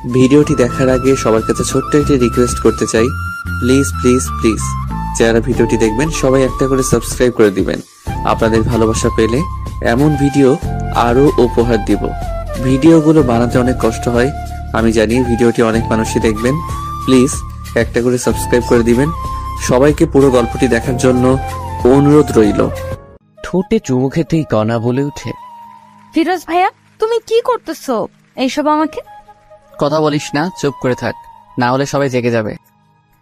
ভিডিওটি দেখার আগে সবার কাছে ছোট্ট একটি রিকোয়েস্ট করতে চাই, প্লিজ প্লিজ প্লিজ যারা ভিডিওটি দেখবেন সবাই একটা করে সাবস্ক্রাইব করে দিবেন। আপনাদের ভালোবাসা পেলে এমন ভিডিও আরো উপহার দিব। ভিডিওগুলো বানাতে অনেক কষ্ট হয়, আমি জানি। ভিডিওটি অনেক মানুষই দেখবেন, প্লিজ একটা করে সাবস্ক্রাইব করে দিবেন। সবাইকে পুরো গল্পটি দেখার জন্য অনুরোধ রইল। ঠোঁটে চুমু খেতেই কণা বলে ওঠে, ফিরোজ ভাইয়া, তুমি কি করতেছো এইসব? আমাকে কথা বলিস না, চুপ করে থাক, না হলে সবাই জেগে যাবে।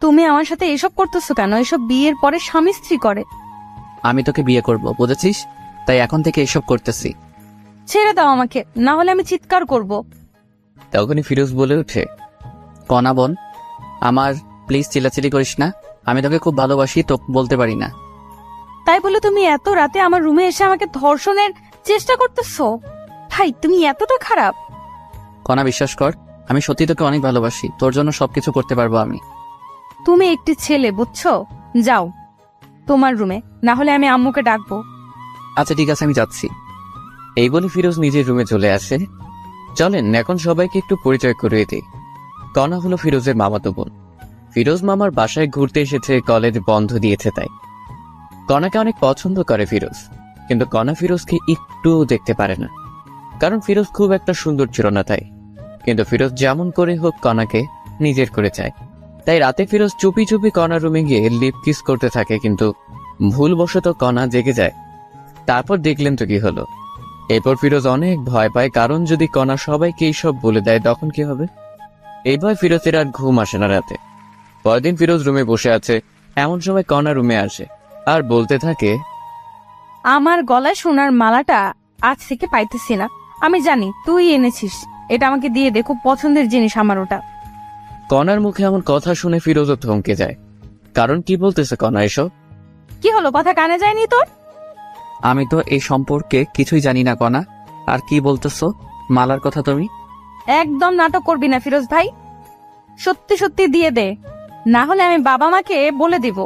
তুমি আমার সাথে এসব করতেছো কেন? এসব বিয়ের পরে স্বামী স্ত্রী করে। আমি তোকে বিয়ে করব, বুঝেছিস? তাই এখন থেকে এসব করতেছি। ছেড়ে দাও আমাকে, না হলে আমি চিৎকার করব। তখনই ফিরোজ বলে ওঠে, কণা বোন আমার, প্লিজ চিল্লাচিল্লি করিস না। আমি তোকে খুব ভালোবাসি, তো বলতে পারি না। তাই বলে তুমি এত রাতে আমার রুমে এসে আমাকে ধর্ষণের চেষ্টা করতেছো? ভাই, তুমি এতটা খারাপ? কণা বিশ্বাস কর, আমি সত্যি তোকে অনেক ভালোবাসি, তোর জন্য সবকিছু করতে পারবো আমি। তুমি একটি ছেলে, বুঝছো? যাও তোমার রুমে, না হলে আমি আম্মুকে ডাকবো। আচ্ছা ঠিক আছে, আমি যাচ্ছি। এই বলে ফিরোজ নিজের রুমে চলে আসে। চলেন এখন সবাইকে একটু পরিচয় করিয়ে দিই। কণা হলো ফিরোজের মামাতো বোন। ফিরোজ মামার বাসায় ঘুরতে এসেছে, কলেজ বন্ধ দিয়েছে তাই। কণাকে অনেক পছন্দ করে ফিরোজ, কিন্তু কণা ফিরোজকে একটুও দেখতে পারে না, কারণ ফিরোজ খুব একটা সুন্দর ছিল না তাই। কিন্তু ফিরোজ যেমন করে হোক কণাকে নিজের করে চায়। তাই রাতে ফিরোজ চুপি চুপি কণার রুমে গিয়ে লিপ কিস করতে থাকে, কিন্তু ভুলবশত কণা জেগে যায়। তারপর দেখলেন তো কি হলো। এরপর ফিরোজ অনেক ভয় পায়, কারণ যদি কণা সবাইকে এইসব বলে দেয় তখন কি হবে। এই ভয় ফিরোজের আর ঘুম আসে না রাতে। পরদিন ফিরোজ রুমে বসে আছে, এমন সময় কণা রুমে আসে আর বলতে থাকে, আমার গলায় সোনার মালাটা আজ থেকে পাইতেছি না। আমি জানি তুই এনেছিস, এটা আমাকে দিয়ে দে, খুব পছন্দের জিনিস আমার ওটা। কণার মুখে এমন কথা শুনে ফিরোজও থমকে যায়, কারণ কি বলতেছে কণা এসব? কি হলো, কথা কানে যায়নি তোর? আমি তো এই সম্পর্কে কিছুই জানি না কণা, আর কি বলতেছো মালার কথা তুমি? একদম নাটক করবি না ফিরোজ ভাই, সত্যি সত্যি দিয়ে দে, না হলে আমি বাবা মাকে বলে দিব।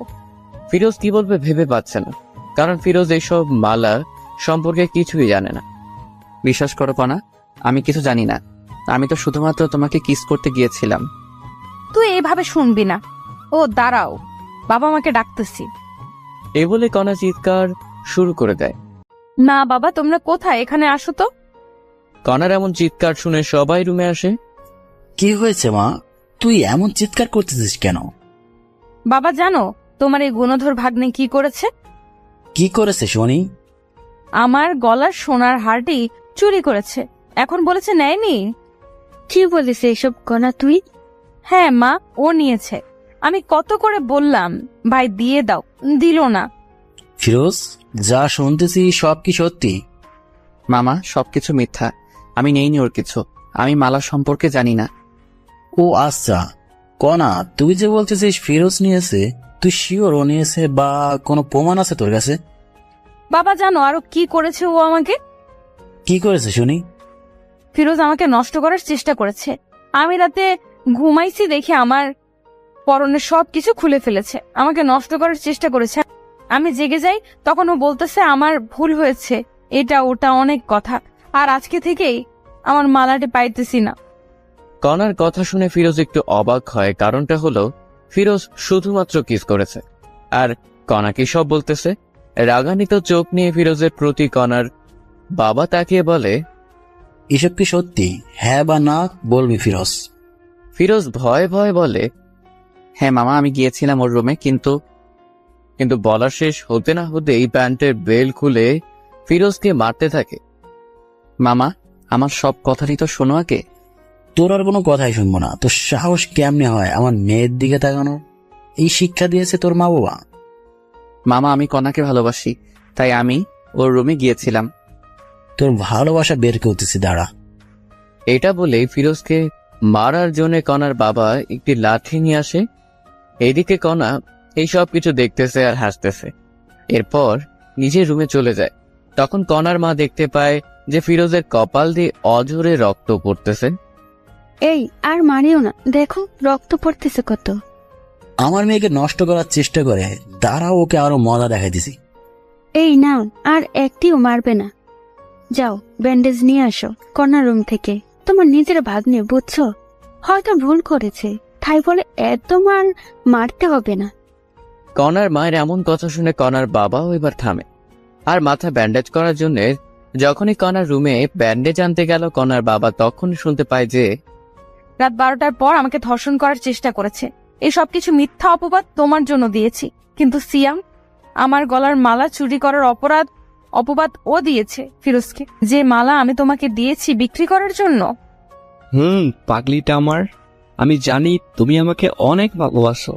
ফিরোজ কি বলবে ভেবে পাচ্ছে না, কারণ ফিরোজ এইসব মালা সম্পর্কে কিছুই জানে না। বিশ্বাস করো কণা, আমি কিছু জানি না। আমি তো শুধুমাত্র তোমাকে কিস করতে গিয়েছিলাম। তুই এইভাবে শুনবি না। ও দাঁড়াও, বাবা মাকে ডাকতেছি। এই বলে কণা চিৎকার শুরু করে দেয়। না বাবা, তোমরা কোথায়? এখানে আসো তো। কণার এমন চিৎকার শুনে সবাই রুমে আসে। কি হয়েছে মা, তুই এমন চিৎকার করতেছিস কেন? বাবা জানো তোমার এই গুণধর ভাগ্নে কি করেছে? কি করেছে শুনি? আমার গলার সোনার হারটি চুরি করেছে, এখন বলেছে নেয়নি। কি বলিস এসব কণা তুই? হ্যাঁ মা, ও নিয়েছে। আমি কত করে বললাম ভাই দিয়ে দাও, দিল না। ফিরোজ, যা শুনতেছি সব কি সত্যি? মামা সবকিছু মিথ্যা, আমি নেইনি ওর কিছু। আমি মালা সম্পর্কে জানি না। ও আচ্ছা, কণা তুই যে বলতেছিস ফিরোজ নিয়েছে, তুই শিওর ও নিয়েছে বা কোনো প্রমাণ আছে তোর কাছে? বাবা জানো আরো কি করেছে ও আমাকে? কি করেছে শুনি? ফিরোজ আমাকে নষ্ট করার চেষ্টা করেছে। আমি রাতে ঘুমাইছি দেখে আমার পরনের সবকিছু খুলে ফেলেছে, আমাকে নষ্ট করার চেষ্টা করেছে। আমি জেগে যাই, তখন ও বলতেছে আমার ভুল হয়েছে, এটা ওটা অনেক কথা। আর আজকে থেকেই আমার মালাটি পাইতেছি না। কণার কথা শুনে ফিরোজ একটু অবাক হয়, কারণটা হলো ফিরোজ শুধুমাত্র কিস করেছে, আর কণা কি সব বলতেছে। রাগান্বিত চোখ নিয়ে ফিরোজের প্রতি কণার বাবা তাকিয়ে বলে, এসব কি সত্যি? হ্যাঁ বা না বলবি ফিরোজ। ফিরোজ ভয়ে ভয়ে বলে, হ্যাঁ মামা, আমি গিয়েছিলাম ওর রুমে, কিন্তু বলা শেষ হতে না হতেই প্যান্টের বেল খুলে ফিরোজকে মারতে থাকে। মামা, আমার সব কথারই তো শোনো আগে। তোর আর কোনো কথাই শুনবো না। তোর সাহস কেমনে হয় আমার মেয়ের দিকে তাকানোর? এই শিক্ষা দিয়েছে তোর মা বাবা? মামা, আমি কণাকে ভালোবাসি, তাই আমি ওর রুমে গিয়েছিলাম। তোর ভালোবাসা বের করতেছি, দাঁড়া। এটা বলে ফিরোজকে মারার জন্য কণার বাবা একটি লাঠি নিয়ে আসে। এইদিকে কণা এই সব কিছু দেখতেছে আর হাসতেছে। এরপর নিজের রুমে চলে যায়। তখন কণার মা দেখতে পায় যে ফিরোজের কপাল দিয়ে অঝরে রক্ত পড়তেছে। এই আর মারিও না, দেখো রক্ত পড়তেছে কত। আমার মেয়েকে নষ্ট করার চেষ্টা করে, দাঁড়াও ওকে আরো মজা দেখাই দিছি। এই নাও, আর একটিও মারবে না। যাও ব্যান্ডেজ নিয়ে আসো কর্নার রুম থেকে। তোমার নিজের ভাগ্নে, বুঝছো? হয়তো ভুল করেছে, তাই বলে এত মারতে হবে না। কনার মায়ের এমন কথা শুনে কনার বাবাও এবার থামে আর মাথা ব্যান্ডেজ করার জন্য যখনই কনার রুমে ব্যান্ডেজ আনতে গেল কনার বাবা তখন শুনতে পায় যে রাত 12টার পর আমাকে ধর্ষণ করার চেষ্টা করেছে। এই সবকিছু মিথ্যা অপবাদ তোমার জন্য দিয়েছি, কিন্তু সিয়াম আমার গলার মালা চুরি করার অপবাদ ও দিয়েছে ফিরোজকে। যে মালা আমি তোমাকে দিয়েছি বিক্রি করার জন্য। পাগলিটা আমার, আমি জানি তুমি আমাকে অনেক ভালোবাসো।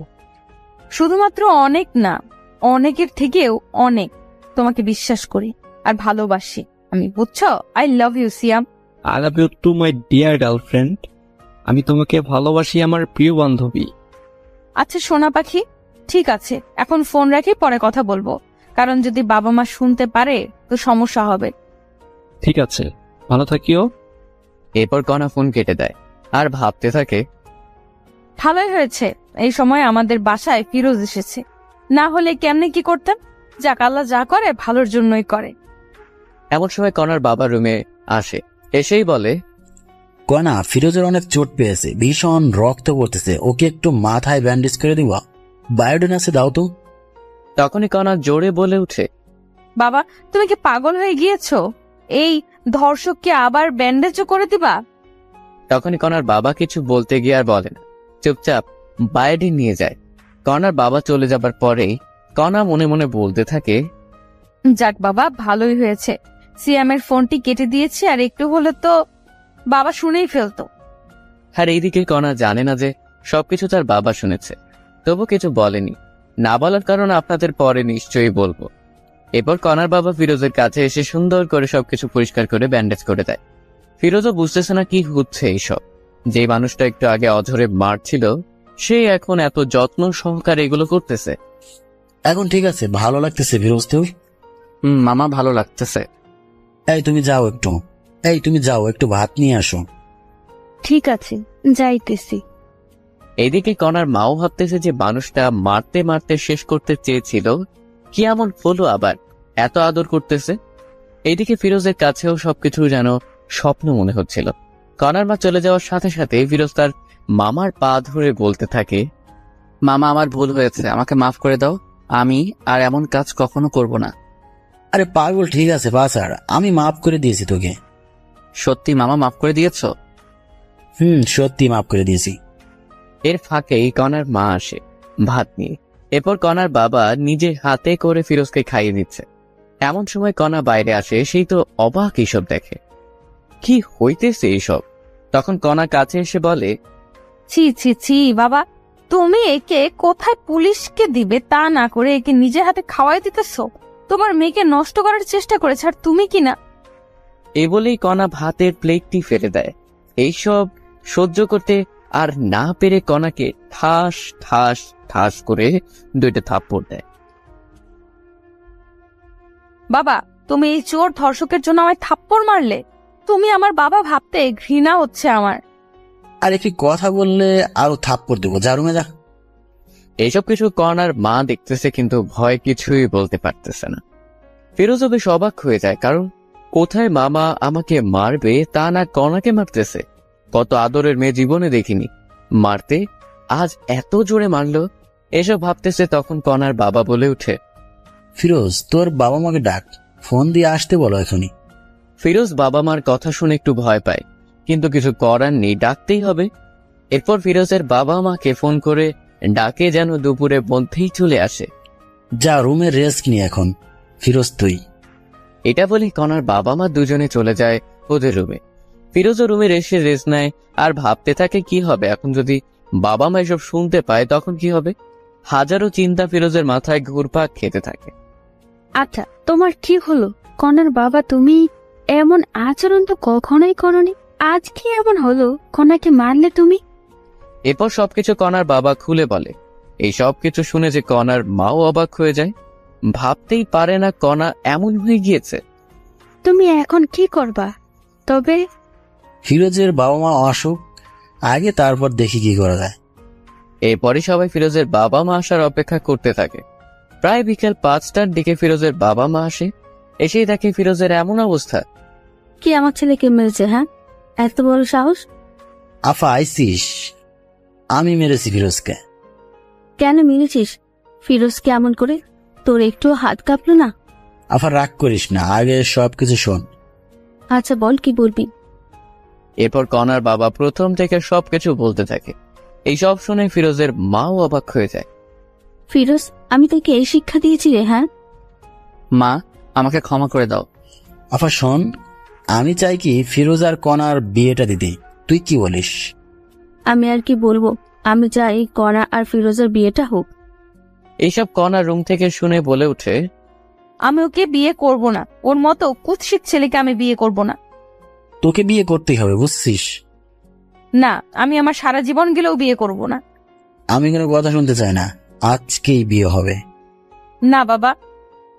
শুধুমাত্র অনেক না, অনেকের থেকেও অনেক তোমাকে বিশ্বাস করি আর ভালোবাসি আমি, বুঝছো? I love you Siam. I love you too my dear girlfriend. আমি তোমাকে ভালোবাসি আমার প্রিয় বান্ধবী। আচ্ছা সোনা পাখি, ঠিক আছে, এখন ফোন রাখি, পরে কথা বলবো, কারণ যদি বাবা মা শুনতে পারে তো সমস্যা হবে। ঠিক আছে, ভালো থাকিও। এরপর কনা ফোন কেটে দেয় আর ভাবতে থাকে, ভালোই হয়েছে এই সময় আমাদের বাসায় ফিরোজ এসেছে, না হলে কেমনে কি করতাম। যাক, আল্লাহ যা করে ভালোর জন্যই করে। এমন সময় কনার বাবা রুমে আসে, এসেই বলে, কনা, ফিরোজের অনেক চোট পেয়েছে, ভীষণ রক্ত পড়তেছে, ওকে একটু মাথায় ব্যান্ডেজ করে দিবা, বায়োডিন আছে দাও তো। তখনই কনা জোরে বলে উঠে, বাবা তুমি কি পাগল হয়ে গিয়েছো? এই ধর্ষককে আবার ব্যান্ডেজও করে দিবা? তখনই কনার বাবা কিছু বলতে গিয়ে আর বলে না, চুপচাপ বায়োডিন নিয়ে যায়। কনার বাবা চলে যাবার পরেই কনা মনে মনে বলতে থাকে, যাক বাবা, ভালোই হয়েছে সিয়ামের ফোনটি কেটে দিয়েছি, আর একটু হলে তো বাবা শুনেই ফেলতো। আর এইদিকে কনা জানে না যে সবকিছু তার বাবা শুনেছে, তবু কিছু বলেনি। না বলার কারণ আপনাদের পরে নিশ্চয়ই বলবো। এরপর কনার বাবা ফিরোজের কাছে এসে সুন্দর করে সবকিছু পরিষ্কার করে ব্যান্ডেজ করে দেয়। ফিরোজও বুঝতেছে না কি হচ্ছে এইসব। যে মানুষটা একটু আগে অঝরে মারছিল সে এখন এত যত্ন সহকারে এগুলো করতেছে। এখন ঠিক আছে, ভালো লাগতেছে ফিরোজ তুই? মামা ভালো লাগতেছে। এই তুমি যাও একটু ভাত নিয়ে আসো। ঠিক আছে, যাইতেছি। এইদিকে কনার মাও ভাবতেছে যে মানুষটা মারতে মারতে শেষ করতে চেয়েছিল, কি এমন হলো আবার এত আদর করতেছে। এইদিকে ফিরোজের কাছেও সবকিছু যেন স্বপ্ন মনে হচ্ছিল। কনার মা চলে যাওয়ার সাথে সাথে ফিরোজ তার মামার পা ধরে বলতে থাকে, মামা আমার ভুল হয়েছে, আমাকে মাফ করে দাও, আমি আর এমন কাজ কখনো করব না। আরে পাগল, ঠিক আছে বাছার, আমি মাফ করে দিয়েছি তোকে। সত্যি মামা মাফ করে দিয়েছ? সত্যি মাফ করে দিয়েছি। এর ফাঁকেই কনার মা আসে ভাত নিয়ে। এরপর কনার বাবা নিজে হাতে করে ফিরোজকে খাইয়ে দিচ্ছে। এমন সময় কনা বাইরে আসে, সেই তো অবাক এইসব দেখে, কি হইতেছে এইসব। তখন কনা কাছে এসে বলে, ছি ছি ছি বাবা, তুমি একে কোথায় পুলিশকে দিবে তা না করে একে নিজের হাতে খাওয়াই দিতেছো। তোমার মেয়েকে নষ্ট করার চেষ্টা করেছে, আর তুমি কি না। এ বলেই কনা ভাতের প্লেটটি ফেলে দেয়। এইসব সহ্য করতে আর না পেরে কনাকে ঠাস ঠাস ঠাস করে 2টা থাপ্পড় দেয়। বাবা তুমি এই চোর ধর্ষকের জন্য আমায় থাপ্পড় মারলে? তুমি আমার বাবা ভাবতে ঘৃণা হচ্ছে আমার। আর একটি কথা বললে আরো থাপ্পড় দেবো, যা রুমে যা। এইসব কিছু কনার মা দেখতেছে, কিন্তু ভয় কিছুই বলতে পারতেছে না। ফিরোজও বেশ অবাক হয়ে যায়, কারণ কোথায় মামা আমাকে মারবে তা না কনাকে মারতেছে। কত আদরের মেয়ে জীবনে দেখিনি, মারতে আজ এত জোরে মারলো। এসব ভাবতেছে তখন কনার বাবা বলে উঠে, ফিরোজ, তোর বাবা মাকে ডাক, ফোন দিয়ে আসতে বলো এখনই। ফিরোজ বাবা মার কথা শুনে একটু ভয় পায়, কিন্তু কিছু করার নেই, ডাকতেই হবে। এরপর ফিরোজের বাবা মাকে ফোন করে ডাকে যেন দুপুরের মধ্যেই চলে আসে। যা রুমে রেস্ট নি এখন, ফিরোজ তুই। এটা বলে কনার বাবা মা দুজনে চলে যায় ওদের রুমে। ফিরোজও রুমে এসে রেস্ট নেয় আর ভাবতে থাকে কি হবে এখন যদি বাবা মা এসব শুনতে পায়, তখন কি হবে। হাজারো চিন্তা ফিরোজের মাথায় ঘুরপাক খেতে থাকে। আচ্ছা, তোমার কি হলো কনার বাবা? তুমি এমন আচরণ তো কখনোই করনি, আজ কি এমন হলো? কনাকে মারলে তুমি? এরপর সবকিছু কনার বাবা খুলে বলে। এই সবকিছু শুনে যে কনার মাও অবাক হয়ে যায়, ভাবতেই পারে না কনা এমন হয়ে গিয়েছে। তুমি এখন কি করবা? তবে ফিরোজের বাবা মা আসুক আগে, তারপর দেখি কি করা যায়। এরপরই সবাই ফিরোজের বাবা মা আসার অপেক্ষা করতে থাকে। প্রায় বিকেল 5টার দিকে ফিরোজের বাবা মা আসে। এসেই দেখে ফিরোজের এমন অবস্থা। কি আমার ছেলেকে মেরেছে? হ্যাঁ, এত বড় সাহস? আফা আইসিস, আমি মেরেছি ফিরোজকে। কেন মেরেছিস ফিরোজ? কেমন করে? তোর একটু হাত কাঁপলো না? আফা রাগ করিস না, আগে সবকিছু শোন। আচ্ছা বল, কি বলবি? এরপর কনার বাবা প্রথম থেকে সবকিছু বলতে থাকে। এই সব শুনে ফিরোজের মাও অবাক হয়ে যায়। ফিরোজ, আমি তোকে এই শিক্ষা দিয়েছি রে? হ্যাঁ, মা, আমাকে ক্ষমা করে দাও। আফা শোন, আমি চাই কি ফিরোজ আর কনার বিয়েটা দিতে, তুই কি বলিস? আমি আর কি বলবো, আমি চাই কণা আর ফিরোজের বিয়েটা হোক। এইসব কনার রুম থেকে শুনে বলে ওঠে, আমি ওকে বিয়ে করব না, ওর মতো কুৎসিত ছেলেকে আমি বিয়ে করব না। তোকে বিয়ে করতেই হবে, বুঝছিস? না, আমি আমার সারা জীবন গেলেও বিয়ে করব না। আমি কোনো কথা শুনতে চাই না, আজকেই বিয়ে হবে। না বাবা,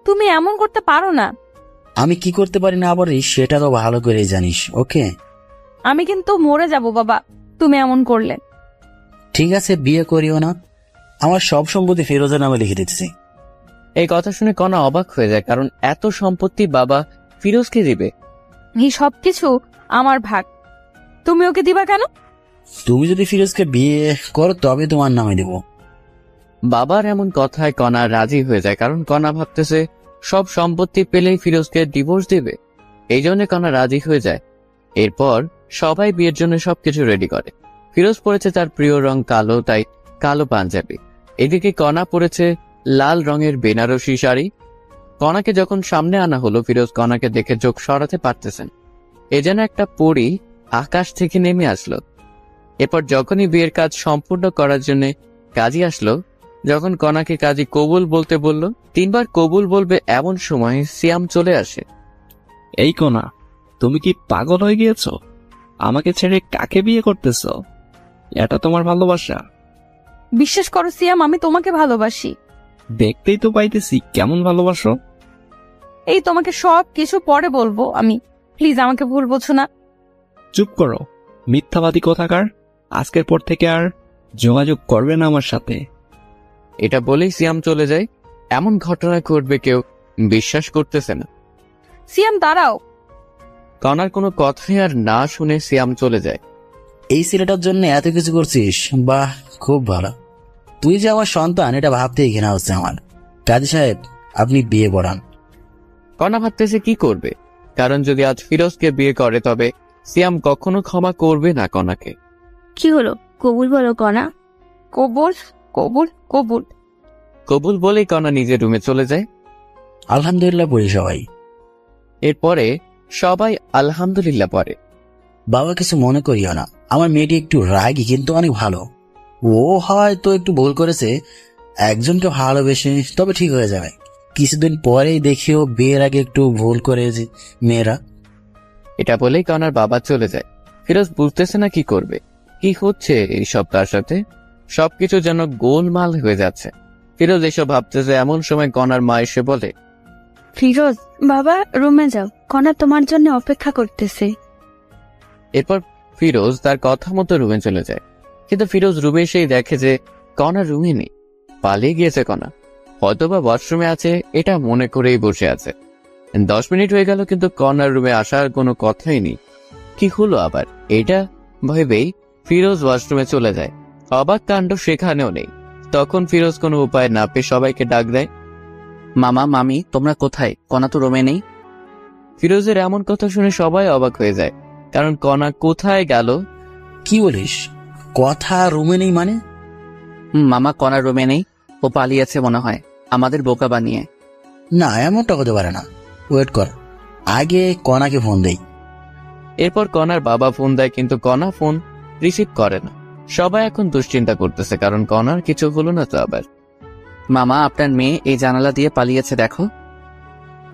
তুমি এমন করতে পারো না। আমি কি করতে পারি না পারি সেটা তো ভালো করেই জানিস, ওকে? আমি কিন্তু মরে যাব বাবা তুমি এমন করলে। ঠিক আছে, বিয়ে করিও না, আমার সব সম্পত্তি ফিরোজের নামে লিখে দিতেছি। এই কথা শুনে কনা অবাক হয়ে যায়, কারণ এত সম্পত্তি বাবা ফিরোজকে দিবে। এই সবকিছু আমার ভাগ, তুমি ওকে দিবা কেন? তুমি যদি ফিরোজকে বিয়ে করো তবে তোমার নামে দেব। বাবার এমন কথায় কনা রাজি হয়ে যায়, কারণ কনা ভাবতেছে সব সম্পত্তি পেলেই ফিরোজকে ডিভোর্স দিবে। এই জন্য কনা রাজি হয়ে যায়। এরপর সবাই বিয়ের জন্য সবকিছু রেডি করে। ফিরোজ পরেছে তার প্রিয় রং কালো, তাই কালো পাঞ্জাবি। এদিকে কনা পরেছে লাল রঙের বেনারসি শাড়ি। কনাকে যখন সামনে আনা হলো, ফিরোজ কনাকে দেখে চোখ সরাতে পারতেছেন। এ যেন একটা পরী আকাশ থেকে নেমে আসলো। এরপর যখনই বিয়ের কাজ সম্পূর্ণ করার জন্য কাজী আসলো, যখন কনাকে কাজী কবুল বলতে বলল, 3 বার কবুল বলবে এমন সময় সিয়াম চলে আসে। এই কোনা, তুমি কি পাগল হয়ে গিয়েছো? আমাকে ছেড়ে কাকে বিয়ে করতেছো? এটা তোমার ভালোবাসা? বিশ্বাস করো সিয়াম, আমি তোমাকে ভালোবাসি। দেখতেই তো পাইতেছি কেমন ভালোবাসো। এই তোমাকে সব কিছু পরে বলবো আমি, প্লিজ আমাকে ভুল বোঝো না। চুপ করো, মিথ্যাবাদী কোথাকার। আজকের পর থেকে আর যোগাযোগ করবে না আমার সাথে। এটা বলেই সিয়াম চলে যায়। এমন ঘটনা ঘটবে কেউ বিশ্বাস করতেছে না। সিয়াম দাঁড়াও। কনার কোনো কথাই আর না শুনে সিয়াম চলে যায়। এই ছেলেটার জন্য এত কিছু করছিস, বাহ, খুব ভালো। তুই যে আমার সন্তান এটা ভাবতেই ঘৃণা হচ্ছে আমার। কাজী সাহেব, আপনি বিয়ে পড়ান। কনা ভাবতেছে কি করবে, কারণ যদি আজ ফিরোজকে বিয়ে করে তবে সিয়াম কখনো ক্ষমা করবে না কনাকে। কি হলো, কবুল বলো কণা। কবুল কবুল কবুল। কবুল বলেই কনা নিজের রুমে চলে যায়। আলহামদুলিল্লাহ পড়ি সবাই। এরপরে সবাই আলহামদুলিল্লাহ পড়ে। বাবা কিছু মনে করিও না, আমার মেয়েটি একটু রাগী কিন্তু অনেক ভালো। ও হয়তো একটু ভুল করেছে, একজনকে ভালোবেসে, তবে ঠিক হয়ে যাবে। কিছুদিন পরেই দেখিও বিয়ের আগে একটু ভুল করেছে মেয়েরা। এটা বলেই কনার বাবা চলে যায়। ফিরোজ বুঝতেছে না কি করবে, কি হচ্ছে এইসব তার সাথে। সবকিছু যেন গোলমাল হয়ে যাচ্ছে। ফিরোজ এসব ভাবতেছে, এমন সময় কনার মা এসে বলে, ফিরোজ বাবা, রুমে যাও, কণা তোমার জন্য অপেক্ষা করতেছে। এরপর ফিরোজ তার কথা মতো রুমে চলে যায়। কিন্তু ফিরোজ রুমে এসেই দেখে যে কনা রুমে নেই, পালিয়ে গিয়েছে কনা। হয়তোবা ওয়াশরুমে আছে, এটা মনে করেই বসে আছে। 10 মিনিট হয়ে গেল কিন্তু কনার রুমে আসার কোনো কথাই নেই। কি হলো আবার, এটা ভেবেই ফিরোজ ওয়াশরুমে চলে যায়। অবাক কাণ্ড সেখানেও নেই। তখন ফিরোজ কোনো উপায় না পেয়ে সবাইকে ডাক দেয়, মামা, মামি, তোমরা কোথায়? কনা তো রুমে নেই। ফিরোজের এমন কথা শুনে সবাই অবাক হয়ে যায়, কারণ কনা কোথায় গেল। কি বলিস, কথা রুমে নেই মানে? মামা, কনার রুমে নেই, ও পালিয়েছে মনে হয় আমাদের বোকা বানিয়ে। না, এমনটা হতে পারে না। ওয়েট কর, আগে কনাকে ফোন দেই। এরপর কনার বাবা ফোন দেয়, কিন্তু কনা ফোন রিসিভ করে না। সবাই এখন দুশ্চিন্তা করতেছে, কারণ কনার কিছু হলো না তো আবার। মামা, আপনার মেয়ে এই জানালা দিয়ে পালিয়েছে, দেখো।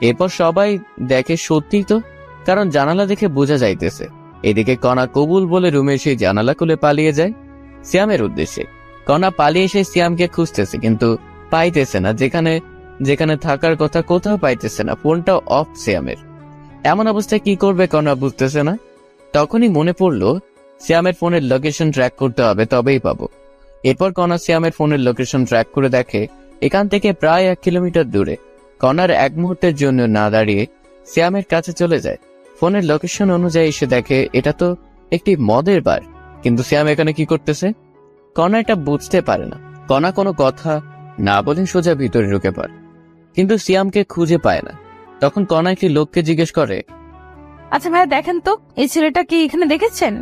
এরপর সবাই দেখে সত্যি তো, কারণ জানালা দেখে বোঝা যাইতেছে। এদিকে কনা কবুল বলে রুমে এসে জানালা খুলে পালিয়ে যায় সিয়ামের উদ্দেশ্যে। কনা পালিয়ে এসে সিয়ামকে খুঁজতেছে, কিন্তু পাইতেছে না। যেখানে যেখানে থাকার কথা কোথাও পাইতেছে না। ফোনটাও অফ সিয়ামের। এমন অবস্থায় কি করবে কনা বুঝতেছে না। তখনই মনে পড়লো সিয়ামের ফোনের লোকেশন ট্র্যাক করতে হবে, তবেই পাবো। এরপর কনা সিয়ামের ফোনের লোকেশন ট্র্যাক করে দেখে এখান থেকে প্রায় 1 কিলোমিটার দূরে। কনার এক মুহূর্তের জন্য না দাঁড়িয়ে সিয়ামের কাছে চলে যায়। ফোনের লোকেশন অনুযায়ী এসে দেখে এটা তো একটি মদের বার। কিন্তু সিয়াম এখানে কি করতেছে? কণা এটা বুঝতে পারে না। কণা কোনো কথা না বলে সোজা ভিতরে ঢুকে পড়ে, কিন্তু সিয়ামকে খুঁজে পায় না। তখন কণা একটি লোককে জিজ্ঞেস করে, আচ্ছা ভাইয়া দেখেন তো এই ছেলেটা কি এখানে দেখেছেন?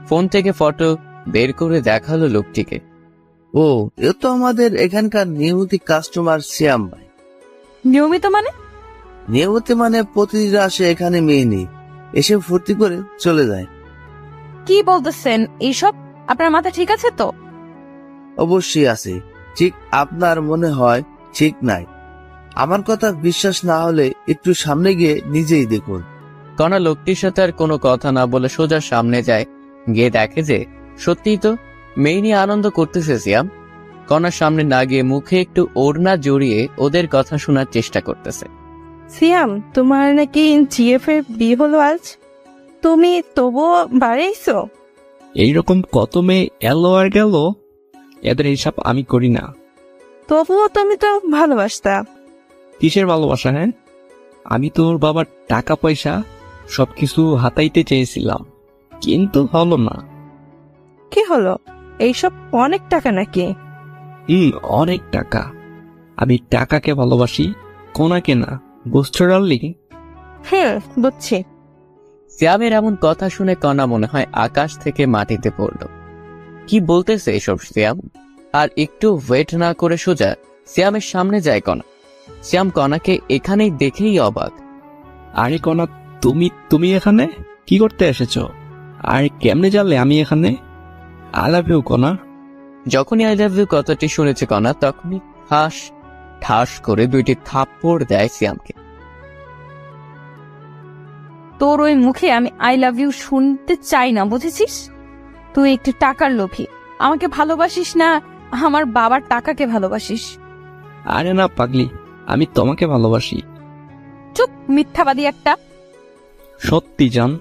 ফোন থেকে ফটো বের করে দেখালো লোকটিকে। ও, এ তো আমাদের এখানকার নিয়মিত কাস্টমার শ্যাম ভাই। নিয়মিত মানে? নিয়মিত মানে প্রতিদিন আসে এখানে মেয়ে নেই, এসে ফুর্তি করে চলে যায়। কি বলতেছেন এইসব? আপনার মাথা ঠিক আছে তো? অবশ্যই আছে, ঠিক আপনার মনে হয় ঠিক নাই। আমার কথা বিশ্বাস না হলে একটু সামনে গিয়ে নিজেই দেখুন। কণা লোকটির সাথে আর কোনো কথা না বলে সোজা সামনে যায়। গিয়ে দেখে যে সত্যিই তো মেয়ে নিয়ে আনন্দ করতেছে সিয়াম। কণার সামনে না গিয়ে মুখে একটু ওড়না জড়িয়ে ওদের কথা শোনার চেষ্টা করতেছে। সিয়াম, তোমার নাকি জিএফ এর বিয়ে হলো আজ, তুমি তবুও বাড়াইছো? এইরকম কত মেয়ে এলো আর গেল, এদের এইসব আমি করি না। তবুও তুমি তো ভালোবাসতা। কিসের ভালোবাসা? হ্যাঁ, আমি তোর বাবার টাকা পয়সা সবকিছু হাতাইতে চেয়েছিলাম, কিন্তু হলো না। কি হলো? এইসব অনেক টাকা নাকি? অনেক টাকা। আমি টাকাকে ভালোবাসি, কোনাকে না। বুঝছো ডার্লিং? বুঝছি। সিয়ামের এমন কথা শুনে কণা মনে হয় আকাশ থেকে মাটিতে পড়ল। কি বলতেছে এসব সিয়াম? আর একটু ওয়েট না করে সোজা সিয়ামের সামনে যায় কণা। সিয়াম কণাকে এখানেই দেখেই অবাক। আরে কনা, তুমি এখানে কি করতে এসেছো? আর কেমনে জানলে আমি এখানে? আই লাভ ইউ কনা। যখনই আই লাভ ইউ কথাটি শুনেছে কণা, তখনই ঠাস করে 2টি থাপ্পড় দেয় সিয়ামকে। তোর ওই মুখে আমি আই লাভ ইউ শুনতে চাই না, বুঝেছিস? তুই একটু টাকার লোভী। আমাকে ভালোবাসিস না, আমার বাবার টাকাকে ভালোবাসিস। আরে না পাগলি, আমি তোমাকে ভালোবাসি। চুপ, মিথ্যাবাদী একটা। সত্যি জান।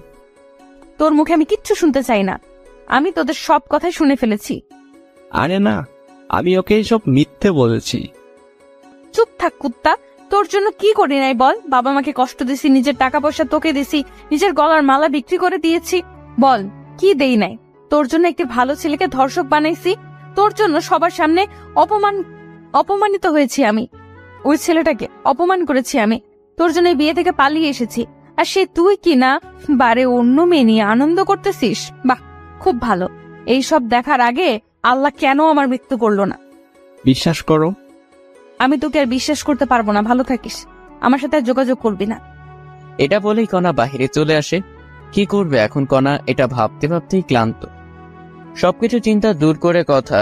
তোর মুখে আমি কিচ্ছু শুনতে চাই না। আমি তোদের সব কথাই শুনে ফেলেছি। আরে না, আমি ওকে সব মিথ্যে বলেছি। চুপ থাক কুত্তা। তোর জন্য কি করি নাই বল? বাবা মাকে কষ্ট দিছি, নিজের টাকা পয়সা তোকে দিছি, নিজের গলার মালা বিক্রি করে দিয়েছি। বল কি দেই নাই? তোর জন্য একটি ভালো ছেলেকে ধর্ষক বানাইছি। তোর জন্য সবার সামনে অপমানিত হয়েছি আমি। ওই ছেলেটাকে অপমান করেছি আমি। তোর জন্য বিয়ে থেকে পালিয়ে এসেছি, আর সে তুই কি না বারে অন্য মেয়ে নিয়ে আনন্দ করতেছিস? বাহ, খুব ভালো। এই সব দেখার আগে আল্লাহ কেন আমার মৃত্যু করলো না? বিশ্বাস করো, আমি তোকে আর বিশ্বাস করতে পারবো না। ভালো থাকিস, আমার সাথে আর যোগাযোগ করবি না। এটা বলেই কণা বাহিরে চলে আসে। কি করবে এখন কণা, এটা ভাবতে ভাবতেই ক্লান্ত। সবকিছু চিন্তা দূর করে কথা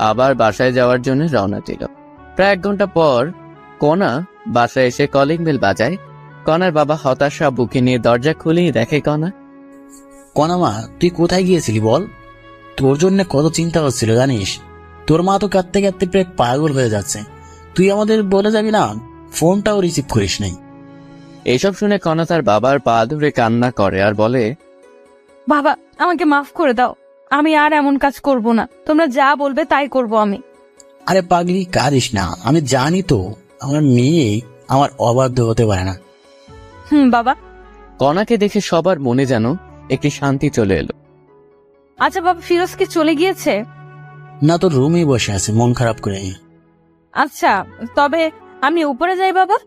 আবার বাসায় যাওয়ার জন্য রওনা দিল। প্রায় 1 ঘন্টা পর কণা বাসায় এসে কলিং বেল বাজায়। কণার বাবা হতাশা বুকে নিয়ে দরজা খুলেই দেখে কণা। কনামা, তুই কোথায় গিয়েছিলি বল? তোর জন্য কত চিন্তা হচ্ছিল জানিস? তোর মা তো কাঁদতে কাঁদতে প্রায় পাগল হয়ে যাচ্ছে। তুই আমাদের বলে যাবি না? ফোনটাও রিসিভ করিস নাই। এইসব শুনে কণা তার বাবার পা ধরে কান্না করে আর বলে, বাবা, আমাকে মাফ করে দাও। আমি আর এমন কাজ করব না। তোমরা যা বলবে তাই করব আমি। আরে পাগলি, কাঁদিস না। আমি জানি তো আমার মেয়ে আমার অবাধ্য হতে পারে না। বাবা। কণাকে দেখে সবার মনে যেন একটি শান্তি চলে এলো। আচ্ছা বাবা, ফিরোজ কি চলে গিয়েছে? না, তোর রুমেই বসে আছে মন খারাপ করে। আচ্ছা, তবে আমি উপরে যাই বাবা।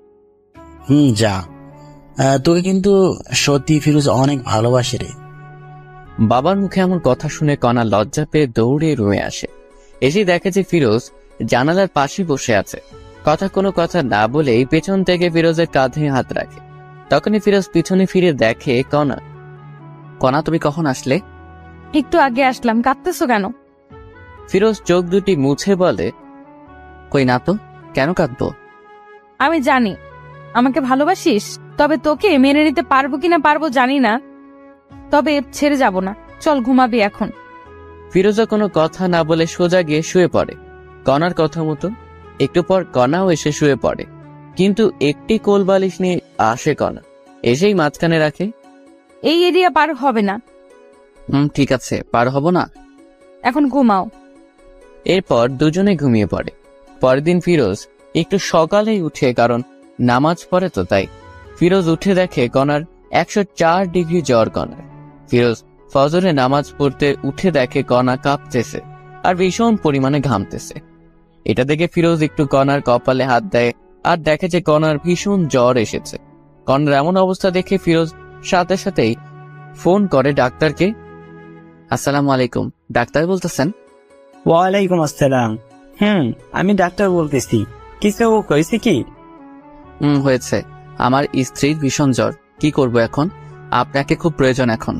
যা। তোকে কিন্তু সত্যি ফিরোজ অনেক ভালোবাসে রে। বাবার মুখে এমন কথা শুনে কণা লজ্জা পেয়ে দৌড়ে রুমে আসে। এসে দেখে যে ফিরোজ জানালার পাশে বসে আছে। কোনো কথা না বলেই পেছন থেকে ফিরোজের কাঁধে হাত রাখে। তখনই ফিরোজ পিছনে ফিরে দেখে কণা তুমি কখন আসলে? একটু আগে আসলাম। কাঁদতেছো কেন? ফিরোজ চোখ দুটি মুছে বলে, কই না তো, কেন কাঁদবো? আমি জানি আমাকে ভালোবাসিস, তবে তোকে মেনে নিতে পারবো কিনা পারবো জানি না, তবে ছেড়ে যাব না। চল ঘুমাবি এখন। ফিরোজা কোনো কথা না বলে সোজা গিয়ে শুয়ে পড়ে কণার কথা মতো। একটু পর কণাও এসে শুয়ে পড়ে, কিন্তু একটি কোল বালিশ নিয়ে আসে কণা, এসেই মাঝখানে রাখে। এই এরিয়া পার হবে না। ঠিক আছে, পার হব না। এখন ঘুমাও। এরপর দুজনে ঘুমিয়ে পড়ে। পরের দিন ফিরোজ একটু সকালেই উঠে, কারণ নামাজ পড়ে তো তাই। ফিরোজ উঠে দেখে কণার 104 ডিগ্রি জ্বর। কণার ফিরোজ ফজরে নামাজ পড়তে উঠে দেখে কণা কাঁপতেছে আর ভীষণ পরিমাণে ঘামতেছে। এটা দেখে ফিরোজ একটু কণার কপালে হাত দেয় আর দেখে যে কণার ভীষণ জ্বর এসেছে। কণার এমন অবস্থা দেখে ফিরোজ সাথে সাথেই ফোন করে ডাক্তারকে। আসসালামু আলাইকুম, ডাক্তার বলতেছেন? ওয়ালাইকুম আসসালাম। আমি ডাক্তার বলতেছি। কিছু হয়েছে কি? হয়েছে। আমার স্ত্রীর ভীষণ জ্বর। কি করব এখন? আপনাকে খুব প্রয়োজন এখন।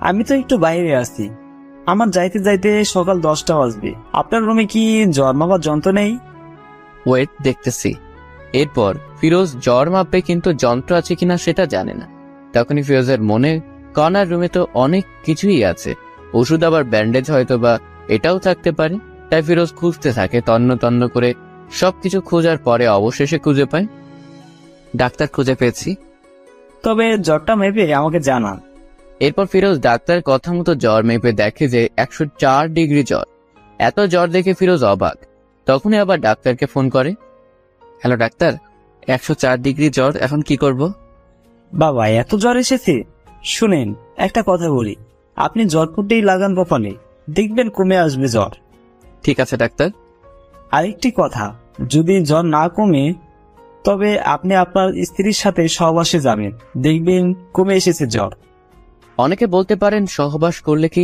আমি তো একটু বাইরে আছি। আমার যাইতে যাইতে সকাল 10টা বাজবে। আপনার রুমে কি জ্বর মাপার যন্ত্র নেই? ওয়েট, দেখতেছি। এরপর ফিরোজ জ্বর মাপবে, কিন্তু যন্ত্র আছে কিনা সেটা জানে না। তখনই ফিরোজের মনে, কণার রুমে তো অনেক কিছুই আছে, ওষুধ আবার ব্যান্ডেজ হয়তো বা এটাও থাকতে পারে। তাই ফিরোজ খুঁজতে থাকে, তন্ন তন্ন করে সবকিছু খোঁজার পরে অবশেষে খুঁজে পায়। ডাক্তার, খুঁজে পেয়েছি। তবে জ্বরটা মেপে আমাকে জানান। এরপর ফিরোজ ডাক্তার কথা মতো জ্বর মেপে দেখে যে 104 ডিগ্রি জ্বর। এত জ্বর দেখে ফিরোজ অবাক। তখনই আবার ডাক্তারকে ফোন করে। হ্যালো ডাক্তার, 104 ডিগ্রি জ্বর, এখন কি করব? বাবা, এত জ্বর এসেছে? শুনেন, একটা কথা বলি, আপনি জ্বর ফুটেই লাগান কপালে, দেখবেন কমে আসবে জ্বর। ঠিক আছে ডাক্তার। আরেকটি কথা, যদি জ্বর না কমে তবে আপনি আপনার স্ত্রীর সাথে সহবাসে যাবেন, দেখবেন কমে এসেছে জ্বর। অনেকে বলতে পারেন সহবাস করলে কি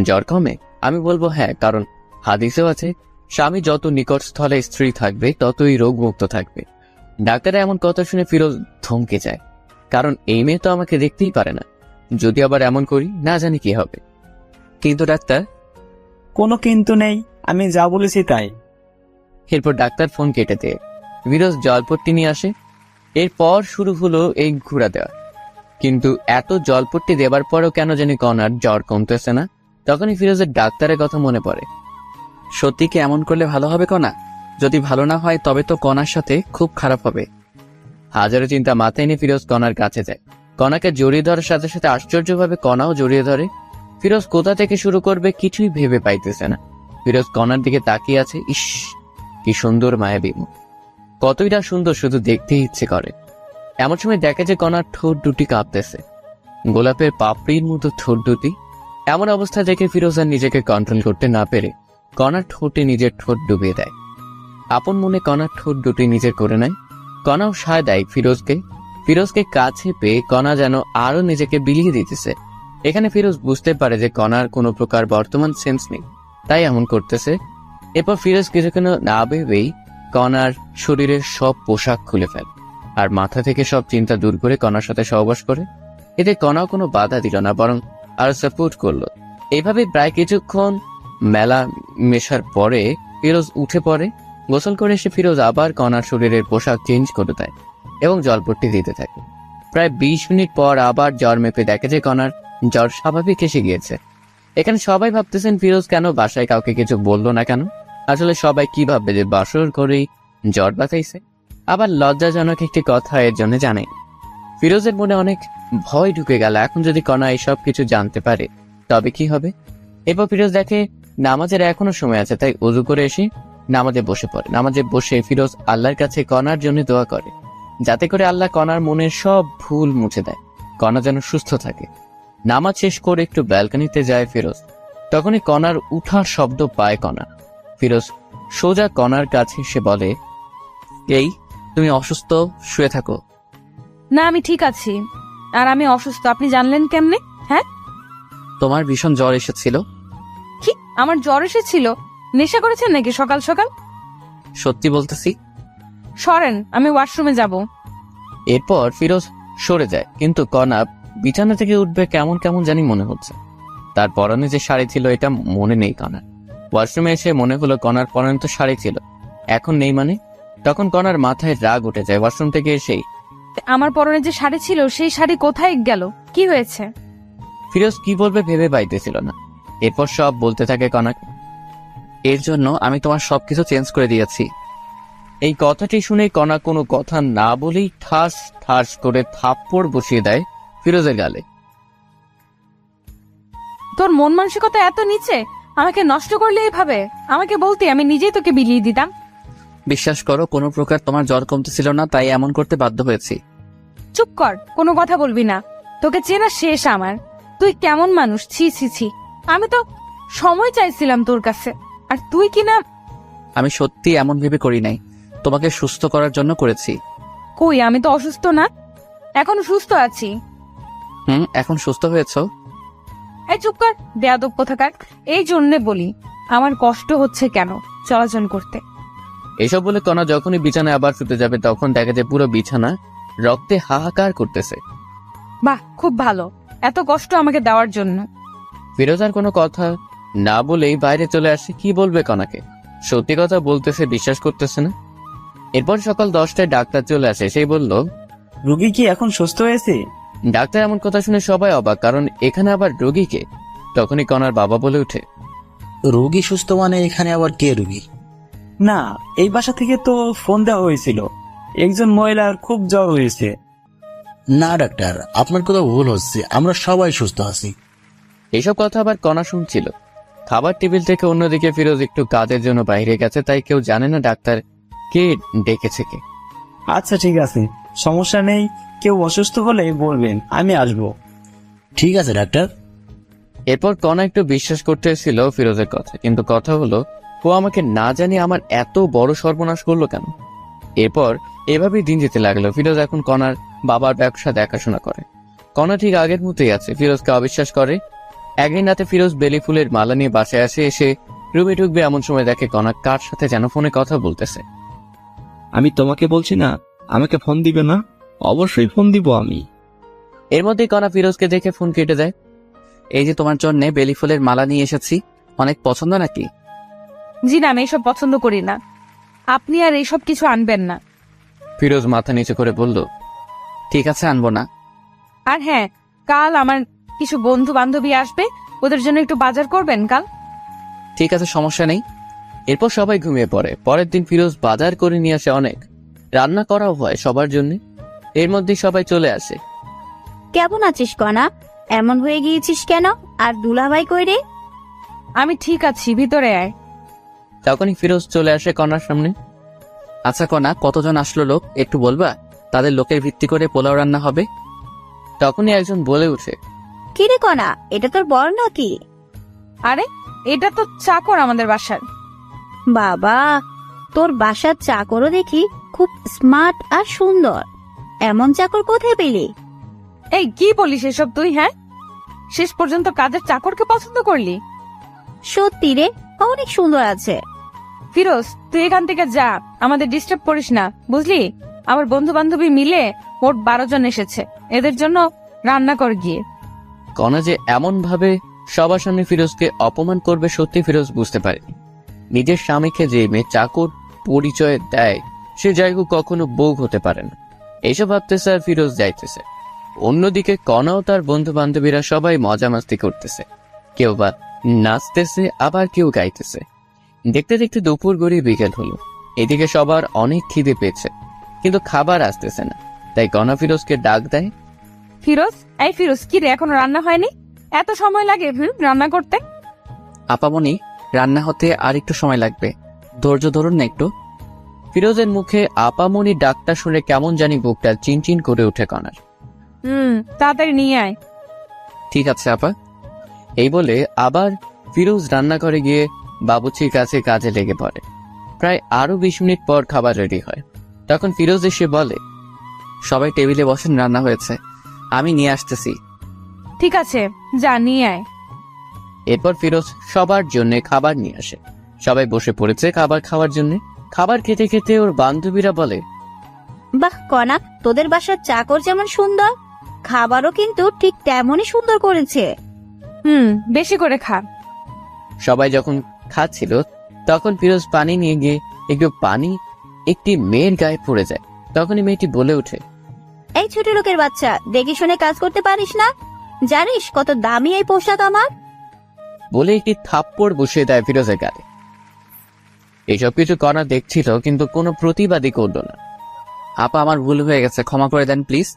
জ্বর কমে? আমি বলবো হ্যাঁ, কারণ হাদিসেও আছে স্বামী যত নিকট স্থলে স্ত্রী থাকবে ততই রোগ মুক্ত থাকবে। ডাক্তারের এমন কথা শুনে ফিরোজ থমকে যায়, কারণ এই মেয়ে তো আমাকে দেখতেই পারে না। যদি আবার এমন করি, না জানি কি হবে। কিন্তু ডাক্তার? কোনো কিন্তু নেই, আমি যা বলেছি তাই। এরপর ডাক্তার ফোন কেটে দেয়। ফিরোজ জলপট্টি নিয়ে আসে। এরপর শুরু হলো এই ঘুরা দেওয়া। কিন্তু এত জলপট্টি দেবার পরেও কেন জানি কণার জ্বর কমতেছে না। তখনই ফিরোজের ডাক্তারের কথা মনে পড়ে। সত্যি কি এমন করলে ভালো হবে কণা? যদি ভালো না হয় তবে তো কণার সাথে খুব খারাপ হবে। হাজারো চিন্তা মাথায় নিয়ে ফিরোজ কণার কাছে যায়। কণাকে জড়িয়ে ধরার সাথে সাথে আশ্চর্যভাবে কণাও জড়িয়ে ধরে। ফিরোজ কোথা থেকে শুরু করবে কিছুই ভেবে পাইতেছে না। ফিরোজ কণার দিকে তাকিয়ে আছে। ইস, কি সুন্দর মায়াবী মুখ, কতই না সুন্দর, শুধু দেখতেই ইচ্ছে করে। এমন সময় দেখে যে কণার ঠোঁট দুটি কাঁপতেছে, গোলাপের পাপড়ির মতো ঠোঁট দুটি। এমন অবস্থা দেখে ফিরোজ আর নিজেকে কন্ট্রোল করতে না পেরে কণার ঠোঁটে নিজের ঠোঁট ডুবিয়ে দেয়। আপন মনে কণার ঠোঁট দুটি নিজের করে নেয়। কণাও সায় দেয় ফিরোজকে। ফিরোজকে কাছে পেয়ে কণা যেন আরো নিজেকে বিলিয়ে দিতেছে। এখানে ফিরোজ বুঝতে পারে যে কণার কোনো প্রকার বর্তমান সেন্স নেই, তাই এমন করতেছে। এরপর ফিরোজ কিছুক্ষণ না ভেবেই কণার শরীরের সব পোশাক খুলে ফেলে আর মাথা থেকে সব চিন্তা দূর করে কণার সাথে সহবাস করে। এতে কণাও কোনো বাধা দিল না, বরং আরো সাপোর্ট করলো। এইভাবে প্রায় কিছুক্ষণ মেলা মেশার পরে ফিরোজ উঠে পড়ে। গোসল করে এসে ফিরোজ আবার কণার শরীরের পোশাক চেঞ্জ করে দেয় এবং জলপট্টি দিতে থাকে। প্রায় 20 মিনিট পর আবার জ্বর মেপে দেখে যে কণার জ্বর স্বাভাবিক এসে গিয়েছে। এখানে সবাই ভাবতেছেন ফিরোজ কেন বাসায় কাউকে কিছু বললো না কেন। আসলে সবাই কি ভাববে যে বাসর করেই জ্বর বাতাইছে। আবার লজ্জাজনক একটি কথা এর জন্য জানে। ফিরোজের মনে অনেক ভয় ঢুকে গেল, এখন যদি কণা এইসব কিছু জানতে পারে তবে কি হবে। এরপর ফিরোজ দেখে নামাজের এখনো সময় আছে, তাই ওযু করে এসে নামাজে বসে পড়ে। নামাজে বসে ফিরোজ আল্লাহর কাছে কণার জন্য দোয়া করে, যাতে করে আল্লাহ কণার মনের সব ভুল মুছে দেয়, কণা যেন সুস্থ থাকে। নামাজ শেষ করে একটু ব্যালকনিতে যায় ফিরোজ। তখনই কণার উঠার শব্দ পায় কণা। ফিরোজ সোজা কণার কাছে এসে বলে, এই তুমি অসুস্থ, শুয়ে থাকো। না, আমি ঠিক আছি। আর আমি অসুস্থ আপনি জানলেন কেমনে? হ্যাঁ, তোমার ভীষণ জ্বর এসেছিল। কি আমার জ্বর এসেছিল? নেশা করেছেন নাকি সকাল সকাল? সত্যি বলতেছি। সরেন, আমি ওয়াশরুমে যাব। এরপর ফিরোজ সরে যায়, কিন্তু কণা বিছানা থেকে উঠবে কেমন কেমন জানি মনে হচ্ছে। তার পরনে যে শাড়ি ছিল এটা মনে নেই কণার। ওয়াশরুমে এসে মনে হলো কণার পরনে তো শাড়ি ছিল, এখন নেই মানে। তখন কণার মাথায় রাগ উঠে যায়। ওয়াশরুম থেকে এসেই আমার পরনে যে শাড়ি ছিল সেই শাড়ি কোথায় গেল? কি হয়েছে? ফিরোজ কি বলবে ভেবে পাইতেছিল না। এরপর সব বলতে থাকে কণাকে, এর জন্য আমি তোমার সবকিছু চেঞ্জ করে দিয়েছি। এই কথাটি শুনে কণা কোনো কথা না বলেই ঠাস ঠাস করে থাপ্পড় বসিয়ে দেয় ফিরোজের গালে। তোর মন মানসিকতা এত নিচে, আমাকে নষ্ট করলে এইভাবে? আমাকে বলতে আমি নিজেই তোকে বিলিয়ে দিতাম। বিশ্বাস করো, কোনো প্রকার তোমার জ্বর কমতেছিল না, তাই এমন করতে বাধ্য হয়েছি। চুপ কর, কোনো কথা বলবি না। তোকে চেনা শেষ আমার। তুই কেমন মানুষ, ছি ছি ছি। আমি তো সময় চাইছিলাম তোর কাছে, আর তুই কিনা। আমি সত্যি এমন ভেবে করি নাই, তোমাকে সুস্থ করার জন্য করেছি। কই, আমি তো অসুস্থ না, এখনো সুস্থ আছি। এখন সুস্থ হয়েছো? এই চুপ কর, বেয়াদব কোথাকার। এই জন্যে বলি আমার কষ্ট হচ্ছে কেন চলাচল করতে। এসব বলে কণা যখনই বিছানায় আবার শুতে যাবে তখন দেখা যায় পুরো বিছানা রক্তে হাহাকার করতেছে। বাহ, খুব ভালো, এত কষ্ট আমাকে দেওয়ার জন্য। ফিরোজার কোনো কথা না বলেই বাইরে চলে আসে। কি বলবে কণাকে? সত্যি কথা বলতেছে, বিশ্বাস করতেছে না। এরপর সকাল 10টায় ডাক্তার চলে আসে। সেই বলল, রোগী কি এখন সুস্থ হয়েছে? ডাক্তার এমন কথা শুনে সবাই অবাক, কারণ এখানে আবার রোগীকে। তখনই কণার বাবা বলে ওঠে, রোগী সুস্থ মানে এখানে আবার কে রোগী? না, এই বাসা থেকে তো ফোন দেওয়া হয়েছিল, একজন মহিলার খুব জ্বর হয়েছে। না ডাক্তার, আপনার কথা ভুল হচ্ছে, আমরা সবাই সুস্থ আছি। এইসব কথা আবার কণা শুনছিল। খাবার টেবিল থেকে অন্যদিকে ফিরোজ একটু কাজের জন্য বাইরে গেছে, তাই কেউ জানে না ডাক্তার কে ডেকেছে কে। আচ্ছা ঠিক আছে, সমস্যা নেই, কেউ অসুস্থ হলে বলবেন, আমি আসবো। ঠিক আছে ডাক্তার। এরপর কণা একটু বিশ্বাস করতেছিল ফিরোজের কথা, কিন্তু কথা হলো ও আমাকে না জানিয়ে আমার এত বড় সর্বনাশ করলো কেন। এরপর এভাবেই দিন যেতে লাগলো। ফিরোজ এখন কণার বাবার ব্যবসা দেখাশোনা করে। কণা ঠিক আগের মতোই আছে, ফিরোজকে অবিশ্বাস করে। একদিন রাতে ফিরোজ বেলি ফুলের মালা নিয়ে বাসায় আসে। এসে রুমে ঢুকবে এমন সময় দেখে কণা কার সাথে যেন ফোনে কথা বলতেছে। আমি তোমাকে বলছি না আমাকে ফোন দিবে না? অবশ্যই ফোন দিব আমি। এর মধ্যেই কণা ফিরোজকে দেখে ফোন কেটে দেয়। এই যে তোমার জন্য বেলি ফুলের মালা নিয়ে এসেছি, অনেক পছন্দ নাকি? জি না, আমি এইসব পছন্দ করি না, আপনি আর এইসব কিছু আনবেন না। ফিরোজ মাথা নিচু করে বলল, ঠিক আছে, আনবো না। আর হ্যাঁ, কাল আমার কিছু বন্ধু বান্ধবী আসবে, ওদের জন্য একটু বাজার করবেন কাল। ঠিক আছে, সমস্যা নেই। এরপর সবাই ঘুমিয়ে পড়ে। পরের দিন ফিরোজ বাজার করে নিয়ে আসে অনেক, রান্না করাও হয় সবার জন্য। এর মধ্যে সবাই চলে আসে। কেমন আছিস কণা? এমন হয়ে গিয়েছিস কেন? আর দুলাভাই কই রে? আমি ঠিক আছি, ভিতরে আয়। তখনই ফিরোজ চলে আসে কণার সামনে। আচ্ছা কণা, কতজন আসলো লোক একটু বলবা? তাদের লোকের ভিত্তি করে পোলাও রান্না হবে। তখনই একজন বলে উঠে, কি রে কণা, এটা তোর বর নাকি? আরে, এটা তো চাকর আমাদের বাসার। বাবা, তোর বাসার চাকরও দেখি খুব স্মার্ট আর সুন্দর। এমন চাকর কোথায় পেলি? এই কি বলিস এসব তুই? হ্যাঁ, শেষ পর্যন্ত কাজের চাকরকে পছন্দ করলি? সত্যি রে, অনেক সুন্দর আছে। ফিরোজ, তুই এখান থেকে যা, আমাদের ডিস্টার্ব করিস না, বুঝলি? আমার বন্ধু বান্ধবী মিলে মোট 12 জন এসেছে, এদের জন্য রান্না কর গিয়ে। কণা যে এমন ভাবে সবার সামনে ফিরোজকে অপমান করবে সত্যি ফিরোজ বুঝতে পারে। নিজের স্বামীকে যে মেয়ে চাকর পরিচয় দেয় সে যাই হোক কখনো বউ হতে পারে না। এইসব ভাবতেছে আর ফিরোজ যাইতেছে। অন্যদিকে কণাও তার বন্ধু বান্ধবীরা সবাই মজা মাস্তি করতেছে, কেউ বা নাচতেছে, আবার কেউ গাইতেছে। দেখতে দেখতে দুপুর গড়িয়ে বিকেল হলো। এদিকে সবার অনেক খিদে পেয়েছে, কিন্তু খাবার আসতেছে না। তাই কণা ফিরোজকে ডাক দেয়। ফিরোজ, এই ফিরোজ, কি রে, এখনো রান্না হয়নি? এত সময় লাগে রান্না করতে? আপামনি, রান্না হতে আর একটু সময় লাগবে, ধৈর্য ধরুন না একটু। ফিরোজের মুখে আপামনি ডাকটা শুনে কেমন জানি বুকটা চিনচিন করে উঠে কণার। তাড়াতাড়ি নিয়ে আয়। ঠিক আছে আপা। এই বলে আবার ফিরোজ রান্নাঘরে গিয়ে বাবুচির কাছে কাজে লেগে পড়ে। প্রায় আরো 20 মিনিট পর খাবার রেডি হয়। তখন ফিরোজ এসে বলে, সবাই টেবিলে বসেন, রান্না হয়েছে, আমি নিয়ে আসতেছি। ঠিক আছে, যা নিয়ে আয়। এরপর ফিরোজ সবার জন্য খাবার নিয়ে আসে। সবাই বসে পড়েছে খাবার খাওয়ার জন্য। খাবার খেতে খেতে ওর বান্ধবীরা বলে, বাহ কণা, তোদের বাসার চাকর যেমন সুন্দর, খাবারও কিন্তু ঠিক তেমনই সুন্দর করেছে। বেশি করে খা। সবাই যখন খাচ্ছিল তখন ফিরোজ পানি নিয়ে গিয়ে একটু পানি একটি মেয়ের গায়ে পড়ে যায়। তখনই মেয়েটি বলে ওঠে, এই ছোট লোকের বাচ্চা, দেখে শুনে কাজ করতে পারিস না? জানিস কত দামি এই পোশাক আমার? বলে একটি থাপ্পড় বসিয়ে দেয় ফিরোজের গায়ে। এসব কিছু কণা দেখছিল, কিন্তু কোনো প্রতিবাদই করল না। আপা, আমার ভুল হয়ে গেছে, ক্ষমা করে দেন প্লিজ।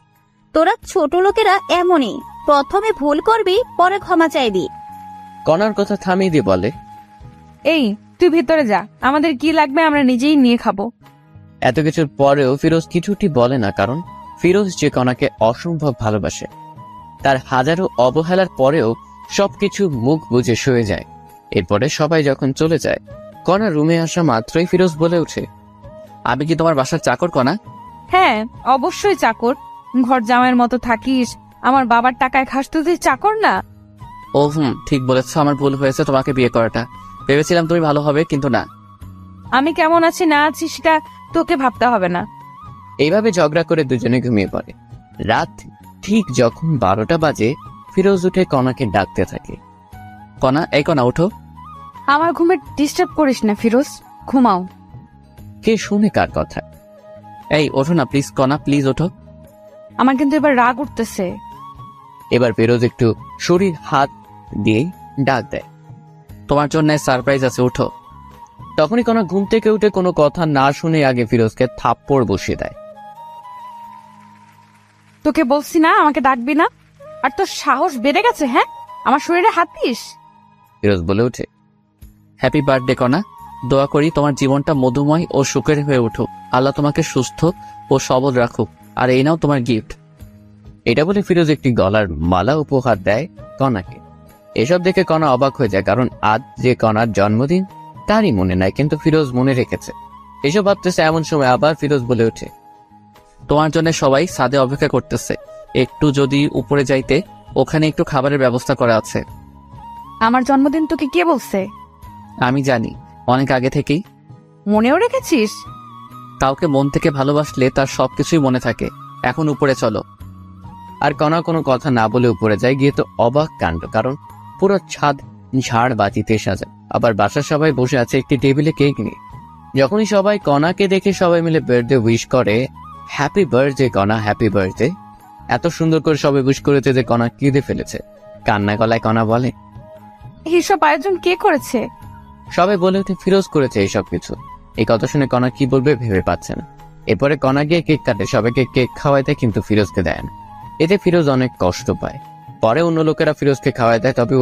তোরা ছোট লোকেরা এমনই, প্রথমে ভুল করবি, পরে ক্ষমা চাইবি। কণার কথা থামিয়ে দিয়ে বলে, এই তুই ভিতরে যা, আমাদের কি লাগবে আমরা নিজেই নিয়ে খাবো। এত কিছুর পরেও ফিরোজ কিছুটি বলে না, কারণ ফিরোজ যে কণাকে অসম্ভব ভালোবাসে। তার হাজারো অবহেলার পরেও সবকিছু মুখ বুজে শুয়ে যায়। এরপরে সবাই যখন চলে যায়, কণা রুমে আসা মাত্রই ফিরোজ বলে ওঠে, আমি কি তোমার বাসার চাকর কণা? হ্যাঁ, অবশ্যই চাকর। ঘর জামাইয়ের মতো থাকিস, আমার বাবার টাকায় খাস, তুই চাকর না? ও ঠিক বলেছ, আমার ভুল হয়েছে তোমাকে বিয়ে করাটা। ভেবেছিলাম তুমি ভালো হবে, কিন্তু না। আমি কেমন আছি না আছি সেটা তোকে ভাবতে হবে না। এইভাবে ঝগড়া করে দুজনে ঘুমিয়ে পড়ে। রাত ঠিক যখন 12টা বাজে, ফিরোজ উঠে কণাকে ডাকতে থাকে, কণা, এই কণা ওঠো। আমার ঘুমে ডিস্টার্ব করিস না ফিরোজ, ঘুমাও। কে শুনে কার কথা? এই ওঠো না প্লিজ কণা, প্লিজ ওঠো। আমার কিন্তু এবার রাগ উঠতেছে। এবার ফিরোজ একটু শরীর হাত দিয়ে ডাক দেয়, তোমার জন্য সারপ্রাইজ আছে, ওঠো। তখনই কণা ঘুম থেকে উঠে কোনো কথা না শুনে আগে ফিরোজকে থাপ্পড় বসিয়ে দেয়। তোকে বলছি না আমাকে ডাকবি না, আর তোর সাহস বেড়ে গেছে? হ্যাঁ, আমার শরীরে হাত দিস? ফিরোজ বলে ওঠে, হ্যাপি বার্থডে কণা, দোয়া করি তোমার জীবনটা মধুময় ও সুখের হয়ে উঠুক। আল্লাহ তোমাকে সুস্থ ও সবল রাখুক। আর এই নাও তোমার গিফট। এটা বলে ফিরোজ একটি গলার মালা উপহার দেয় কণাকে। এসব দেখে কণা অবাক হয়ে যায়, কারণ আজ যে কণার জন্মদিন তারই মনে নাই, কিন্তু ফিরোজ মনে রেখেছে। এসব ভাবতেছে এমন সময় আবার ফিরোজ বলে ওঠে, তোমার জন্য সবাই ছাদে অপেক্ষা করতেছে, একটু যদি উপরে যাইতে, ওখানে একটু খাবারের ব্যবস্থা করা আছে। আমার জন্মদিন তোকে কে বলছে? আমি জানি, অনেক আগে থেকেই। মনেও রেখেছিস? কাউকে মন থেকে ভালোবাসলে তার সবকিছুই মনে থাকে। এখন উপরে চলো। আর কণা কোনো কথা না বলে উপরে যায়। গিয়ে তো অবাক কাণ্ড, কারণ পুরো ছাদ ঝাড় বাতিতে সাজা। আবার বাসার সবাই বসে আছে একটি টেবিলে কেক নিয়ে। যখনই সবাই কণাকে দেখে সবাই মিলে বার্থডে উইশ করে, হ্যাপি বার্থডে কণা, হ্যাপি বার্থডে। এত সুন্দর করে সবাই উইশ করেছে যে কণা কেঁদে ফেলেছে। কান্না গলায় কণা বলে, এইসব আয়োজন কে করেছে? সবাই বলে ওঠে, ফিরোজ করেছে এইসব কিছু। এই কথা শুনে কণা কি বলবে ভেবে পাচ্ছে না। এরপরে কণা গিয়ে কেক কাটে, সবাইকে কেক খাওয়াই দেয়, কিন্তু ফিরোজকে দেয় না। এতে ফিরোজ অনেক কষ্ট পায়। পরে অন্য লোকেরা ফিরোজকে খাওয়াই দেয়, তবে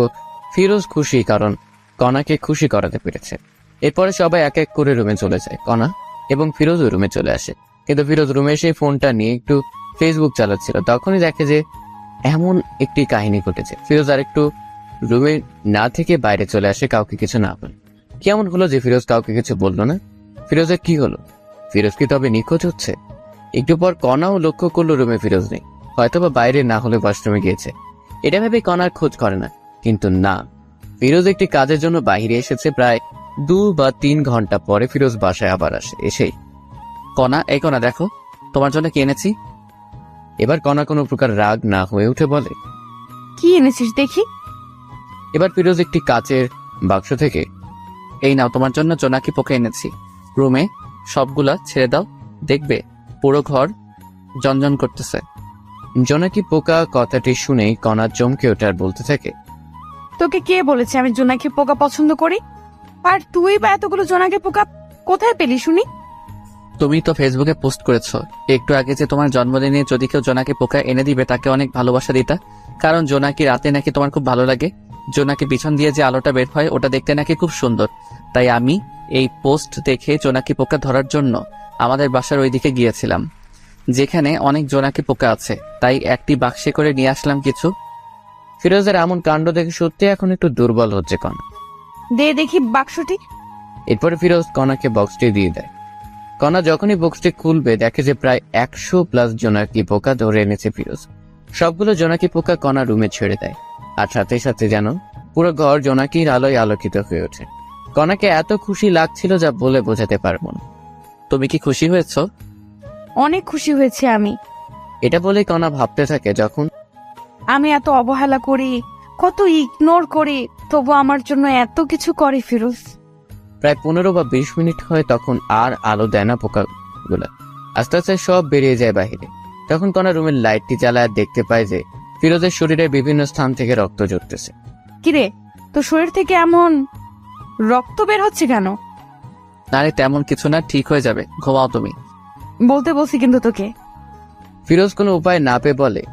ফিরোজ খুশি, কারণ কণাকে খুশি করাতে পেরেছে। এরপরে সবাই এক এক করে রুমে চলে যায়। কণা এবং ফিরোজও রুমে চলে আসে, কিন্তু ফিরোজ রুমে এসে ফোনটা নিয়ে একটু ফেসবুক চালাচ্ছিল। তখনই দেখে যে এমন একটি কাহিনী ঘটেছে। ফিরোজ আর একটু রুমে না থেকে বাইরে চলে আসে, কাউকে কিছু না বলে। কেমন হলো যে ফিরোজ কাউকে কিছু বললো না? ফিরোজের কি হলো? ফিরোজ কি তবে নিখোঁজ হচ্ছে? একটু পর কণাও লক্ষ্য করলো রুমে ফিরোজ নেই, হয়তোবা বাইরে না হলে ওয়াশরুমে গিয়েছে। এটা ভেবে কণার খোঁজ করে না, কিন্তু না, ফিরোজ একটি কাজের জন্য বাইরে এসেছে। প্রায় 2 বা 3 ঘন্টা পরে ফিরোজ বাসায় আবার আসে। এসেই, কণা, এই কণা দেখো, তোমার জন্য কি এনেছি। এবার কণা কোনো প্রকার রাগ না হয়ে উঠে বলে, কি এনেছিস দেখি। এবার ফিরোজ একটি কাচের বাক্স থেকে, এই নাও তোমার জন্য জোনাকি পোকা এনেছি, রুমে সবগুলা ছেড়ে দাও, দেখবে পুরো ঘর জনজন করতেছে। জোনাকি পোকা কথাটি শুনেই কণা চমকে ওঠে আর বলতে থাকে, তোকে কে বলেছে আমি জোনাকি পোকা পছন্দ করি? আর তুই বা এতগুলো জোনাকি পোকা কোথায় পেলি শুনি? তুমি তো ফেসবুকে পোস্ট করেছো একটু আগে যে তোমার জন্মদিনে যদি কেউ জোনাকি পোকা এনে দিবে তাকে অনেক ভালোবাসা দিতা, কারণ জোনাকি রাতে নাকি তোমার খুব ভালো লাগে। জোনাকি পিছন দিয়ে যে আলোটা বের হয় ওটা দেখতে নাকি খুব সুন্দর। তাই আমি এই পোস্ট দেখে জোনাকি পোকা ধরার জন্য আমাদের বাসার ওইদিকে গিয়েছিলাম, যেখানে অনেক জোনাকি পোকা আছে। তাই একটি বাক্সে করে নিয়ে আসলাম কিছু। ফিরোজের এমন কাণ্ড দেখে সত্যি এখন একটু দুর্বল হচ্ছে কণা। দে দেখি বাক্সটি। এরপরে ফিরোজ কণাকে বক্সটি দিয়ে দেয়। কণা যখনই বক্সটি খুলবে দেখে যে প্রায় 100+ জোনাকি পোকা ধরে এনেছে ফিরোজ। সবগুলো জোনাকি পোকা কণা রুমে ছেড়ে দেয়, আর সাথে সাথে যেন পুরো ঘর জোনাকির আলোয় আলোকিত হয়ে ওঠে। কণাকে এত খুশি লাগছিল যা বলে বোঝাতে পারবো না। তুমি কি খুশি হয়েছ? অনেক খুশি হয়েছে আমি। এটা বলে কণা ভাবতে থাকে, যখন আমি এত অবহেলা করি, কত ইগনোর করি, তবু আমার জন্য এত কিছু করে ফিরোজ। প্রায় 15 বা 20 মিনিট হয়, তখন আর আলো দেয় না পোকাগুলা। আস্তে আস্তে সব বেরিয়ে যায় বাহিরে। তখন কণা রুমের লাইটটি জ্বালায় দেখতে পায় যে ফিরোজের শরীরের বিভিন্ন স্থান থেকে রক্ত ঝরতেছে। কিরে, তোর শরীর থেকে এমন রক্ত বের হচ্ছে কেন? আরে তেমন কিছু না, ঠিক হয়ে যাবে, ঘুমাও তুমি। বলতে বলছি কিন্তু তোকে। ফিরোজ কোনো উপায় না পেয়ে বলে,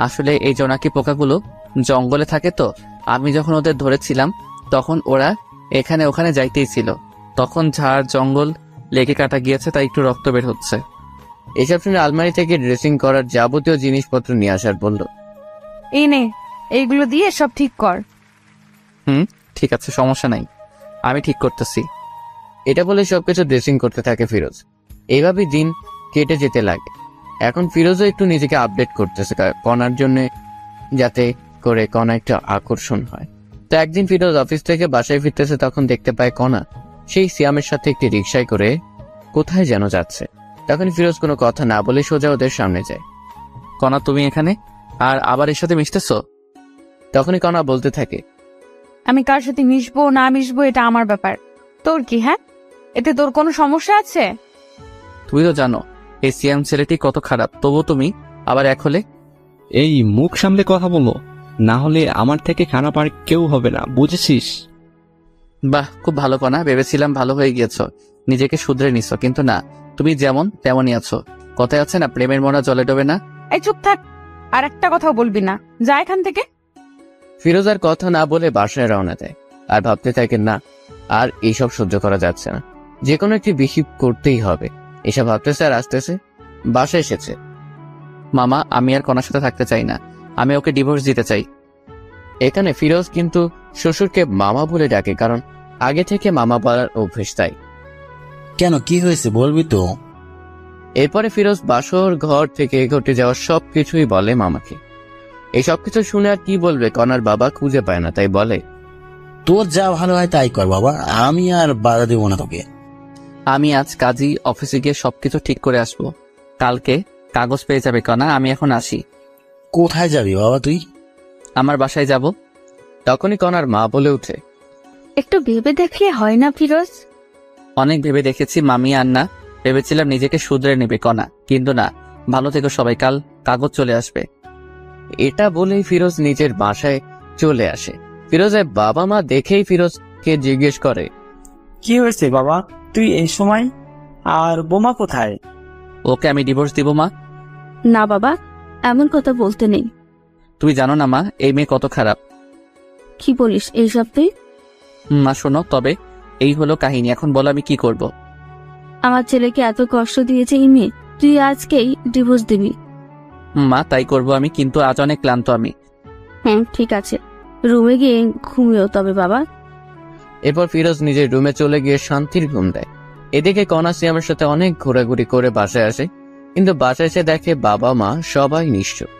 আসলে এই জোনাকি পোকাগুলো জঙ্গলে থাকে, তো আমি যখন ওদের ধরেছিলাম তখন ওরা এখানে ওখানে যাইতেই ছিল, তখন ঝাড় জঙ্গল লেগে কাটা গিয়েছে, তাই একটু রক্ত বের হচ্ছে। এসব শুনে আলমারি থেকে ড্রেসিং করার যাবতীয় জিনিসপত্র নিয়ে আসার বলল। এই নে, এইগুলো দিয়ে সব ঠিক কর। ঠিক আছে, সমস্যা নাই, আমি ঠিক করতেছি। এটা বলে সবকিছু ড্রেসিং করতে থাকে ফিরোজ। এইভাবেই দিন কেটে যেতে লাগে। এখন ফিরোজও একটু নিজেকে আপডেট করতেছে কণার জন্য, যাতে করে কণা একটু আকর্ষণ হয়। তো একদিন ফিরোজ অফিস থেকে বাসায় ফিরতেছে, তখন দেখতে পায় কণা সেই সিয়ামের সাথে একটি রিকশায় করে কোথায় যেন যাচ্ছে। তখন ফিরোজ কোনো কথা না বলে সোজা ওদের সামনে যায়। কণা, তুমি এখানে আর আবার এর সাথে মিশতেছো? তখনই কণা বলতে থাকে, আমি কার সাথে মিশবো না মিশবো এটা আমার ব্যাপার, তোর কি? হ্যাঁ, এতে তোর কোনো সমস্যা আছে? তুমি তো জানো এই সিয়াম ছেলেটি কত খারাপ, তবু তুমি আবার এক হলে। এই মুখ সামলে কথা বলো, না হলে আমার থেকে খারাপ আর কেউ হবে না, বুঝেছিস? বাহ, খুব ভালো কণা, ভেবেছিলাম ভালো হয়ে গিয়েছ, নিজেকে শুধরে নিছ, কিন্তু না, তুমি যেমন তেমনই আছো। কথায় আছে না, প্রেমের মরা জলে ডোবে না। এই চুপ থাক, আর একটা কথাও বলবি না, যা এখান থেকে। ফিরোজ আর কথা না বলে বাসায় রওনা দেয় আর ভাবতে থাকে, না আর এইসব সহ্য করা যাচ্ছে না, যে কোনো একটি বিহিব করতেই হবে। এসব ভাবতেছে আর আসতেছে বাসায় এসেছে। মামা, আমি আর কণার সাথে থাকতে চাই না, আমি ওকে ডিভোর্স দিতে চাই। এখানে ফিরোজ কিন্তু শ্বশুরকে মামা বলে ডাকে, কারণ আগে থেকে মামা বলার অভ্যেস তাই। কেন, কি হয়েছে বলবি তো? এরপরে ফিরোজ বাসর ঘর থেকে ঘটে যাওয়া সবকিছুই বলে মামাকে। এই সবকিছু শুনে আর কি বলবে, কণার বাবা খুঁজে পায় না, তাই বলে, তোর যা ভালো হয় তাই কর বাবা, আমি আর বাধা দেবো না তোকে। আমি আজ কাজী অফিসে গিয়ে সবকিছু ঠিক করে আসবো, কালকে কাগজ পেয়ে যাবে কণা, আমি এখন আসি। কোথায় যাবি বাবা তুই? আমার বাসায় যাব। তখনই কণার মা বলে উঠে, একটু ভেবে দেখলে হয় না ফিরোজ? অনেক ভেবে দেখেছি মামি, আর না, ভেবেছিলাম নিজেকে শুধরে নেবে কণা, কিন্তু না, ভালো থেকো সবাই, কাল কাগজ চলে আসবে। এটা বলেই ফিরোজ নিজের বাসায় চলে আসে। ফিরোজের বাবা মা দেখেই ফিরোজকে জিজ্ঞেস করে, কি হয়েছে বাবা, তুই এই সময়? আর বোমা কোথায়? ওকে আমি ডিভোর্স দিব মা। না বাবা, এমন কথা বলতে নেই। তুমি জানো না মা, এই মেয়ে কত খারাপ। কি বলিস এইসব তুই? মা শোনো, তবে এই হলো কাহিনী, এখন বলো আমি কি করব। আমার ছেলেকে এত কষ্ট দিয়েছে এই মেয়ে, তুই আজকেই ডিভোর্স দিবি? মা তাই করব আমি, কিন্তু আজ অনেক ক্লান্ত আমি। হ্যাঁ ঠিক আছে, রুমে গিয়ে ঘুমিও তবে বাবা। এরপর ফিরোজ নিজের রুমে চলে গিয়ে শান্তির ঘুম দেয়। এদিকে কণা সিয়ামের সাথে অনেক ঘোরাঘুরি করে বাসায় আসে, কিন্তু বাসায় এসে দেখে বাবা মা সবাই নিশ্চুপ।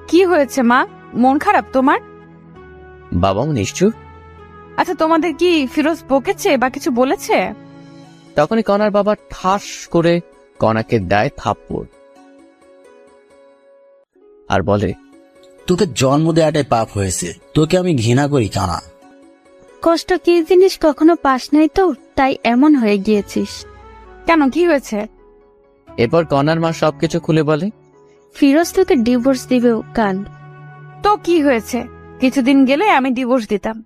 কি হয়েছে মা, মন খারাপ তোমার? বাবাও নিশ্চুপ। আচ্ছা, তোমাদের কি ফিরোজ বকেছে বা কিছু বলেছে? তখনই কণার বাবা ঠাস করে কণাকে দেয় থাপ্পড় আর বলে, তোকে জন্ম দেওয়াটাই পাপ হয়েছে, তোকে আমি ঘৃণা করি কানা। কষ্ট কি জিনিস কখনো পাস নাই তো, তাই এমন হয়ে গিয়েছিস। কেন, কি হয়েছে? এরপর কণার মা সবকিছু খুলে বলে, ফিরোজ তোকে ডিভোর্স দিবে কাল। তো কি হয়েছে, কিছুদিন গেলে আমি ডিভোর্স দিতাম।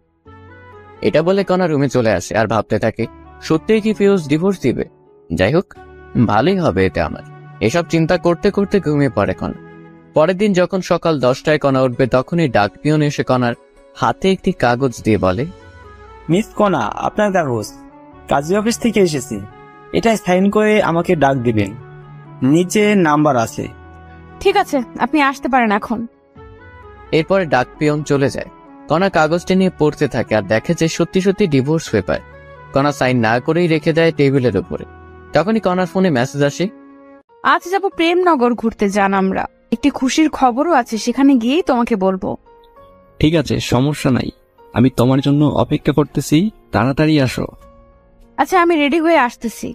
এটা বলে কণা রুমে চলে আসে আর ভাবতে থাকে, সত্যিই কি ফিরোজ ডিভোর্স দিবে? যাই হোক, ভালোই হবে এতে আমার। এসব চিন্তা করতে করতে ঘুমিয়ে পড়ে কণা। পরের দিন যখন সকাল 10টায় কণা উঠবে, তখনই ডাক পিয়ন এসে কণার হাতে একটি কাগজ দিয়ে বলে, মিস কণা, আপনার কাগজ, কাজী অফিস থেকে এসেছে, এটা সাইন করে আমাকে ডাক দিবেন, নিচে নাম্বার আছে। ঠিক আছে, আপনি আসতে পারেন এখন। এরপরে ডাক পিয়ন চলে যায়। কণা কাগজটি নিয়ে পড়তে থাকে আর দেখে যে সত্যি সত্যি ডিভোর্স হয়ে পায়। কণা সাইন না করেই রেখে দেয় টেবিলের উপরে। তখনই কণার ফোনে মেসেজ আসে, আজ যাব প্রেমনগর ঘুরতে, যান আমরা, একটি খুশির খবরও আছে, সেখানে গিয়েই তোমাকে বলবো। ঠিক আছে, সমস্যা নাই, আমি তোমার জন্য অপেক্ষা করতেছি, তাড়াতাড়ি আসো। আচ্ছা, আমি রেডি হয়ে আসতেছি।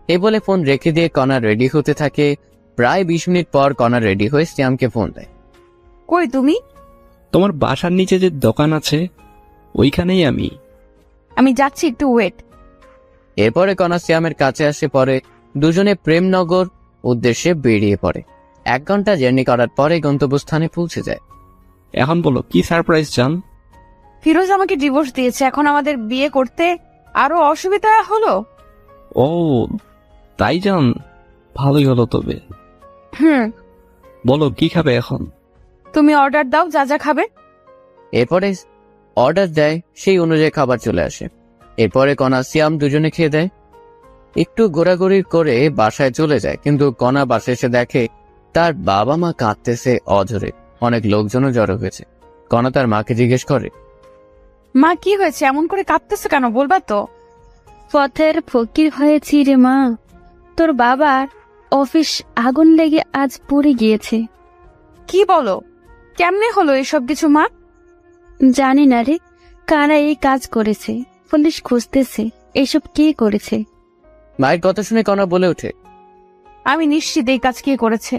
এই বলে ফোন রেখে দিয়ে কণা রেডি হতে থাকে। প্রায় 20 মিনিট পর কণা রেডি হয়ে শ্যামকে ফোন দেয়। কই তুমি? তোমার বাসার নিচে যে দোকান আছে ওইখানেই আমি যাচ্ছি, একটু ওয়েট। এরপরে কণা শ্যামের কাছে আসে, পরে দুজনে প্রেমনগর উদ্দেশ্যে বেরিয়ে পড়ে। 1 ঘন্টা জার্নি করার পরে গন্তব্যস্থানে পৌঁছে যায়। এখন বলো কি সারপ্রাইজ চান? ফিরোজ আমাকে ডিভোর্স দিয়েছে, এখন আমাদের বিয়ে করতে আরো অসুবিধা হলো। ও তাই জান, ভালোই হলো তবে। বলো কি খাবে এখন? তুমি অর্ডার দাও, যা যা খাবে। এরপরে অর্ডার দেয়, সেই অনুযায়ী খাবার চলে আসে। এরপরে কণা শ্যাম দুজনে খেয়ে দেয়। একটু ঘোরাঘুরি করে বাসায় চলে যায়, কিন্তু কণা বাসায় এসে দেখে তার বাবা মা কাঁদতেছে অঝরে। অনেক লোকজনও জড়ো হয়েছে। কণা তার মাকে জিজ্ঞেস করে, মা কি হয়েছে, এমন করে কাঁদতেছে কেন, বলবা তো? পথের ফকির হয়েছি রে মা, তোর বাবার অফিস আগুন লেগে আজ পুড়ে গিয়েছে। কি বলো, কেমনে হলো এসব কিছু মা? জানি না রে, কারা এই কাজ করেছে, পুলিশ খুঁজতেছে এসব কে করেছে। মায়ের কথা শুনে কণা বলে ওঠে, আমি নিশ্চিত এই কাজ কে করেছে।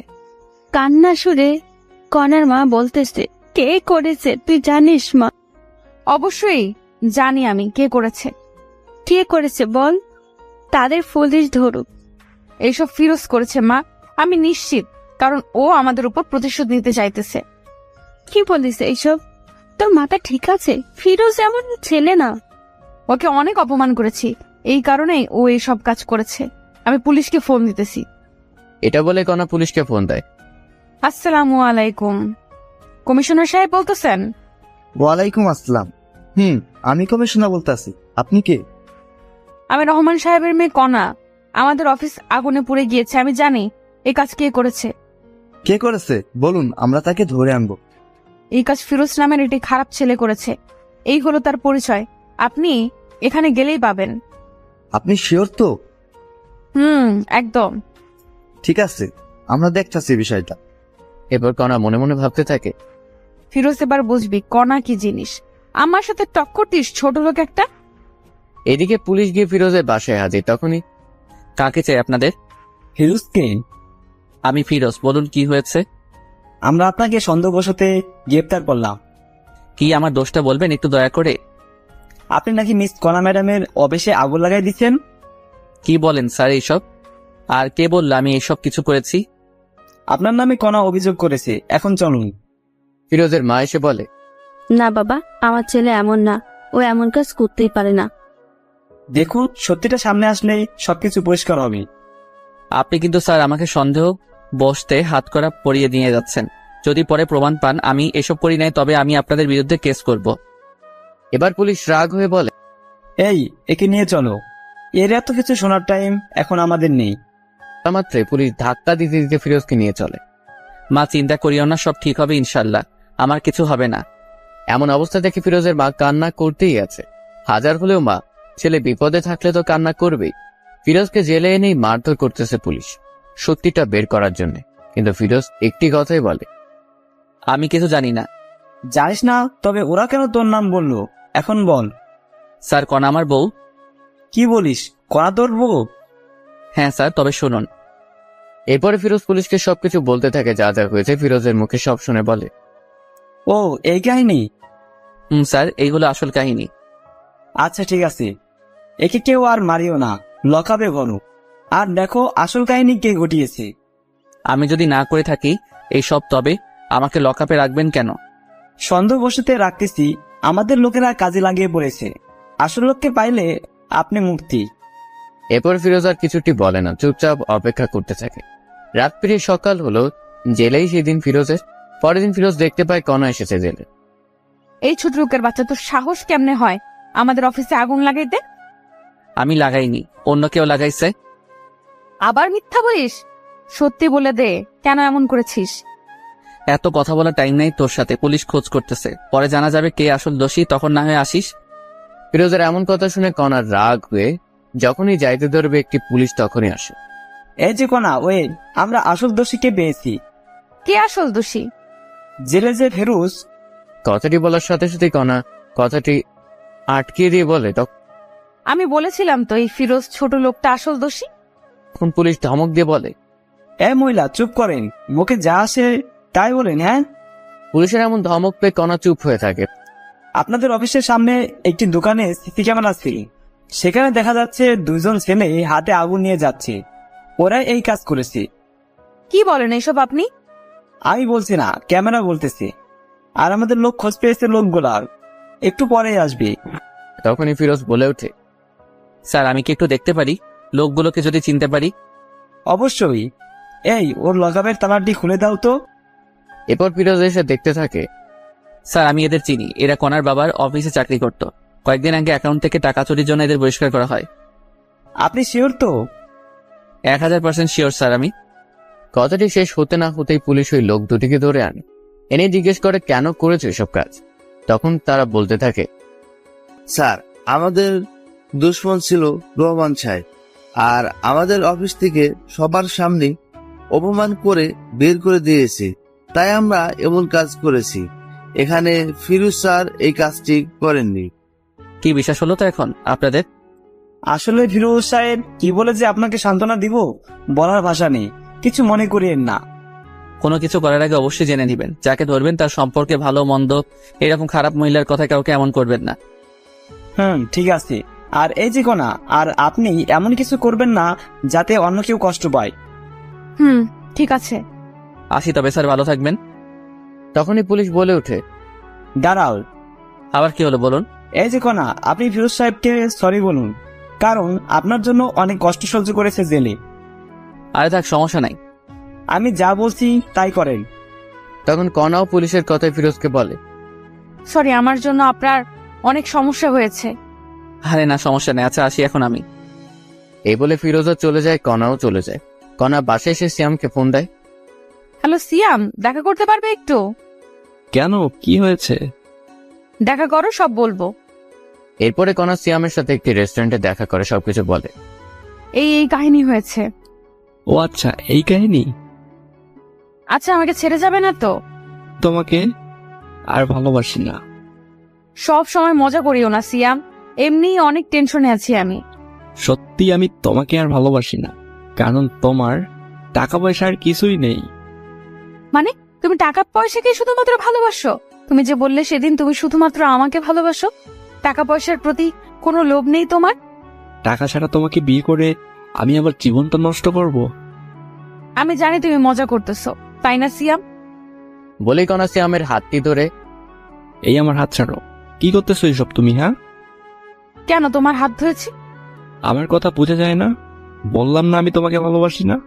কান্না সুরে কনার মা বলতেছে, কে করেছে তুই জানিস মা? অবশ্যই জানি আমি কে করেছে। কে করেছে বল, তাদের পুলিশ ধরুক। এইসব ফিরোজ করেছে মা, আমি নিশ্চিত, কারণ ও আমাদের উপর প্রতিশোধ নিতে চাইতেছে। কি বলিস এইসব? তোর মাথা ঠিক আছে? ফিরোজ এমন ছেলে না। ওকে অনেক অপমান করেছি, এই কারণেই ও এইসব কাজ করেছে। আমি পুলিশকে ফোন দিতেছি। এটা বলে কণা পুলিশকে ফোন দেয়। আসসালামু আলাইকুম, কমিশনার সাহেব বলতেছেন? ওয়ালাইকুম আসসালাম। আমি কমিশনার বলতেছি, আপনি কে? আমি রহমান সাহেবের মেয়ে কণা। আমাদের অফিস আগুনে পুড়ে গিয়েছে, আমি জানি এই কাজ কে করেছে। কে করেছে বলুন, আমরা তাকে ধরে আনবো। এই কাজ ফিরোজ নামের একটি খারাপ ছেলে করেছে। এই হলো তার পরিচয়, আপনি এখানে গেলেই পাবেন। আপনি শিওর তো? একদম। ঠিক আছে, আমরা দেখতেছি বিষয়টা। এরপর কণা মনে মনে ভাবতে থাকে, ফিরোজ এবার বুঝবি কণা কি জিনিস। আমার সাথে টক্কর দিস ছোট লোক একটা। এদিকে পুলিশ গিয়ে ফিরোজের বাসায় হাজির। তখনই, কাকে চাই আপনাদের? ফিরোজকে? আমি ফিরোজ, বলুন কি হয়েছে? আমরা আপনাকে সন্দেহবশতে গ্রেপ্তার করলাম। কি আমার দোষটা বলবেন একটু দয়া করে? আপনি নাকি মিস কণা ম্যাডামের অফিসে আগুন লাগাই দিচ্ছেন। কি বলেন স্যার এইসব? আর কে বলল আমি এইসব কিছু করেছি? আপনার নামে কণা অভিযোগ করেছে, এখন চলুন। ফিরোজের মা এসে বলে, না বাবা, আমার ছেলে এমন না, ও এমন কাজ করতেই পারে না। দেখুন, সত্যিটা সামনে আসলে সবকিছু পরিষ্কার হবে। আপনি কিন্তু স্যার আমাকে সন্দেহ বসতে হাত করা পরিয়ে নিয়ে যাচ্ছেন। যদি পরে প্রমাণ পান আমি এসব করি নাই, তবে আমি আপনাদের বিরুদ্ধে কেস করব। এবার পুলিশ রাগ হয়ে বলে, এই, একে নিয়ে চলো, এর এত কিছু শোনার টাইম এখন আমাদের নেই। মাত্রে পুলিশ ধাক্কা দিতে দিতে ফিরোজকে নিয়ে চলে। মা চিন্তা করিও না, সব ঠিক হবে ইনশাল্লাহ, আমার কিছু হবে না। এমন অবস্থা দেখে ফিরোজের মা কান্না করতেই আছে। হাজার হলেও মা, ছেলে বিপদে থাকলে তো কান্না করবেই। ফিরোজকে জেলে এনেই মারধর করতেছে পুলিশ, সত্যিটা বের করার জন্য। কিন্তু ফিরোজ একটি কথাই বলে, আমি কিছু জানি না। জানিস না? তবে ওরা কেন তোর নাম বললো এখন বল। স্যার কণা আমার বউ। কি বলিস, কণা তোর বউ? হ্যাঁ স্যার, তবে শুনুন। এরপরে ফিরোজ পুলিশকে সবকিছু বলতে থাকে, যা যা হয়েছে। ফিরোজের মুখে সব শুনে বলে, ও এই কাহিনী? স্যার এইগুলো আসল কাহিনী। আচ্ছা ঠিক আছে, একে কেউ আর মারিও না, লকাবে গরু। আর দেখো আসল কাহিনী কে ঘটিয়েছে। আমি যদি না করে থাকি এইসব, তবে আমাকে লকআপে রাখবেন কেন? সন্দেহবশতে রাখতেছি, আমাদের লোকেরা কাজে লাগিয়ে পড়েছে। আসল লোককে পাইলে আপনি মুক্তি। এরপর ফিরোজ আর কিছুটি বলে না, চুপচাপ অপেক্ষা করতে থাকে। রাত পেরিয়ে সকাল হলো। জেলেই সেদিন ফিরোজের। পরের দিন ফিরোজ দেখতে পায় কণা এসেছে জেলে। এই ছোট লোকের বাচ্চা, তোর সাহস কেমনে হয় আমাদের অফিসে আগুন লাগাইতে? আমি লাগাইনি, অন্য কেউ লাগাইছে। আবার মিথ্যা বলিস? সত্যি বলে দে, কেন এমন করেছিস? এত কথা বলার টাইম নেই তোর সাথে, পুলিশ খোঁজ করতেছে, পরে জানা যাবে কে আসল দোষী, তখন না হয় আসিস। ফিরোজের এমন কথা শুনে কণার রাগ হয়ে যখনই যাইতে ধরবে একটি পুলিশ তখনই আসে। এই যে কণা, ওয়ে, আমরা আসল দোষীকে পেয়েছি। কে আসল দোষী? জেলে যে ফেরুজ। কথাটি বলার সাথে সাথে কণা কথাটি আটকে দিয়ে বলে, আমি বলেছিলাম তো এই ফিরোজ ছোট লোকটা আসল দোষী। তখন পুলিশ ধমক দিয়ে বলে, এ মহিলা চুপ করেন, মুখে যা আসে তাই বলেন। হ্যাঁ, পুলিশের এমন ধমক পেয়ে কণা চুপ হয়ে থাকে। আপনাদের অফিসের সামনে একটি দোকানে সিসি ক্যামেরা ছিল, সেখানে দেখা যাচ্ছে দুজন ছেলে হাতে আগুন নিয়ে যাচ্ছে। ওরাই এই কাজ করেছে। কি বলেন এইসব আপনি? আমি বলছি না, ক্যামেরা বলতেছে। আর আমাদের লোক খোঁজ পেয়েছে লোকগুলার, একটু পরেই আসবে। তখনই ফিরোজ বলে ওঠে, স্যার আমি কি একটু দেখতে পারি, লোকগুলোকে যদি চিনতে পারি? অবশ্যই। এই, ওর লকআপের তালাটি খুলে দাও তো। এরপর ফিরোজ এসে দেখতে থাকে, স্যার আমি এদের চিনি, এরা কণার বাবার অফিসে চাকরি করত। কয়েকদিন আগে অ্যাকাউন্ট থেকে টাকা চুরির জন্য এদের বহিষ্কার করা হয়। আপনি শিওর তো? 1000% শিওর স্যার আমি। কথাটি শেষ হতে না হতেই পুলিশ ওই লোক দুটিকে ধরে আনে। এনে জিজ্ঞেস করে কেন করেছো এসব কাজ। তখন তারা বলতে থাকে, স্যার, আমাদের দুশ্মন ছিল রহমান সাহেব, আর আমাদের অফিস থেকে সবার সামনে অপমান করে বের করে দিয়েছে, তাই আমরা এমন কাজ করেছি। এখানে ফিরোজ স্যার এই কাজটি করেননি। কি বিশ্বাস হলো তো এখন আপনাদের? আসলে ফিরোজ সাহেব কি বলে যে আপনাকে সান্ত্বনা দিব বলার ভাষা নেই, কিছু মনে করিয়েন না। কোনো কিছু করার আগে অবশ্যই জেনে নেবেন, যাকে ধরবেন তার সম্পর্কে ভালো মন্দ, এরকম খারাপ মহিলার কথা কাউকে এমন করবেন না। ঠিক আছে। আর এই যে কোনা, আর আপনি এমন কিছু করবেন না যাতে অন্য কেউ কষ্ট পায়। ঠিক আছে। আসি তবে স্যার, ভালো থাকবেন। তখনই পুলিশ বলে ওঠে, দাঁড়াও, আবার কি হলো বলুন? এই যে কোনা, আপনি ফিরোজ সাহেবকে সরি বলুন, কারণ আপনার জন্য অনেক কষ্ট সহ্য করেছে জেলে। আরে থাক, সমস্যা নাই। আমি যা বলছি তাই করেন। তখন কণাও পুলিশের কথায় ফিরোজকে বলে, সরি, আমার জন্য আপনার অনেক সমস্যা হয়েছে। আরে না, সমস্যা নেই। আচ্ছা আসি এখন আমি। এই বলে ফিরোজও চলে যায়, কণাও চলে যায়। কণা বাসায় এসে সিয়ামকে ফোন দেয়। হ্যালো সিয়াম, দেখা করতে পারবে একটু? কেন, কি হয়েছে? দেখা করো, সব বলবো। এরপরে কণা সিয়ামের সাথে একটি রেস্টুরেন্টে দেখা করে সবকিছু বলে। এই কাহিনী হয়েছে। ও আচ্ছা, এই কাহিনী। আচ্ছা, আমাকে ছেড়ে যাবে না তো? তোমাকে আর ভালোবাসি না। সব সময় মজা করিও না সিয়াম, এমনি অনেক টেনশনে আছি আমি। সত্যি আমি তোমাকে আর ভালোবাসি না, কারণ তোমার টাকা পয়সা আর কিছুই নেই। মানে তুমি টাকা পয়সাকে শুধুমাত্র ভালোবাসো? তুমি যে বললে সেদিন তুমি শুধুমাত্র আমাকে ভালোবাসো, টাকা পয়সার প্রতি কোনো লোভ নেই তোমার? টাকা ছাড়া তোমাকে বিয়ে করে আমি আবার জীবনটা নষ্ট করব? আমি জানি তুমি মজা করতেছো, তাই না সিয়াম? বলেই কণা সিয়ামের হাতটি ধরে, এই আমার হাত ছাড়ো। কি করতেছো এইসব তুমি? হ্যাঁ, কেন তোমার হাত ধরেছি? আমার কথা বোঝা যায় না? বললাম না আমি তোমাকে ভালোবাসি না।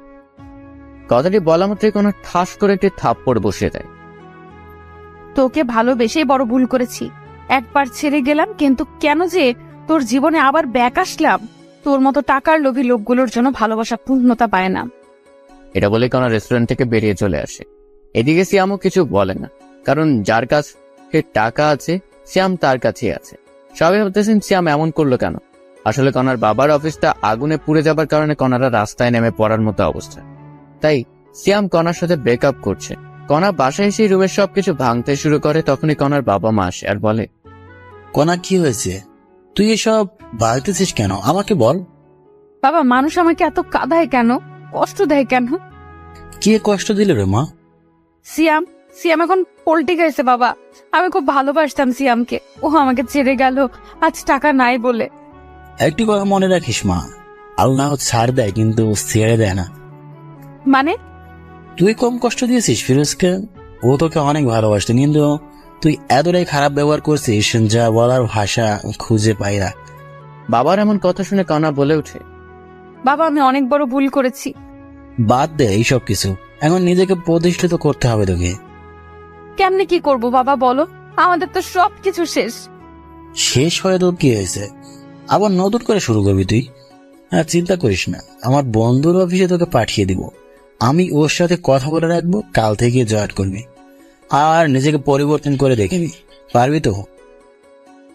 কথাটি বলা মাত্রই কণা ঠাস করে একটি থাপ্পড় বসিয়ে দেয়। তোকে ভালোবেসেই বড় ভুল করেছি। একবার ছেড়ে গেলাম, কিন্তু কেন যে তোর জীবনে আবার ব্যাক আসলাম? তোর মতো টাকার লোভী লোকগুলোর জন্য ভালোবাসা পূর্ণতা পায় না। এটা বলে কণা রেস্টুরেন্ট থেকে বেরিয়ে চলে আসে। এদিকে সিয়ামও কিছু বলে না, কারণ যার কাছে টাকা আছে সিয়াম তার কাছেই আছে। সবাই ভাবতেছেন সিয়াম এমন করলো কেন। আসলে কণার বাবার অফিসটা আগুনে পুড়ে যাবার কারণে কণারা রাস্তায় নেমে পড়ার মতো অবস্থা। তাই সিয়াম কণার সাথে ব্রেকআপ করছে। কণা বাসায় এসে রুমের সবকিছু ভাঙতে শুরু করে। তখনই কণার বাবা মা আসে আর বলে, কোনা কি হয়েছে? তুই এসব বাড়তেছিস কেন, আমাকে বল। বাবা, মানুষ আমাকে এত কাঁদায় কেন, কষ্ট দেয় কেন? কে কষ্ট দিল রে মা? সিয়াম এখন পল্টি গেছে বাবা। আমি খুব ভালোবাসতাম সিয়ামকে, ও আমাকে ছেড়ে গেল আজ টাকা নাই বলে। একটি কথা মনে রাখিস মা, আল্লাহ ছাড় দেয় কিন্তু ছেড়ে দেয় না। মানে? তুই কম কষ্ট দিয়েছিস ফিরোজকে, ও তোকে অনেক ভালোবাসতো, কিন্তু তুই এতটাই খারাপ ব্যবহার করছিস যা বলার ভাষা খুঁজে পাই না। বাবার এমন কথা শুনে কণা বলে ওঠে, বাবা, আমি অনেক বড় ভুল করেছি। বাদ দে এইসব কিছু, এখন নিজেকে প্রতিষ্ঠিত করতে হবে তোকে। কেমনে কি করব বাবা বলো? আমাদের তো সব কিছু শেষ। শেষ হয়ে তোর কি হয়েছে? আবার নতুন করে শুরু করবি তুই? হ্যাঁ, চিন্তা করিস না, আমার বন্ধুর অফিসে তোকে পাঠিয়ে দিব। আমি ওর সাথে কথা বলে রাখবো, কাল থেকে জয়েন করবি আর নিজেকে পরিবর্তন করে দেখবি। পারবি তো?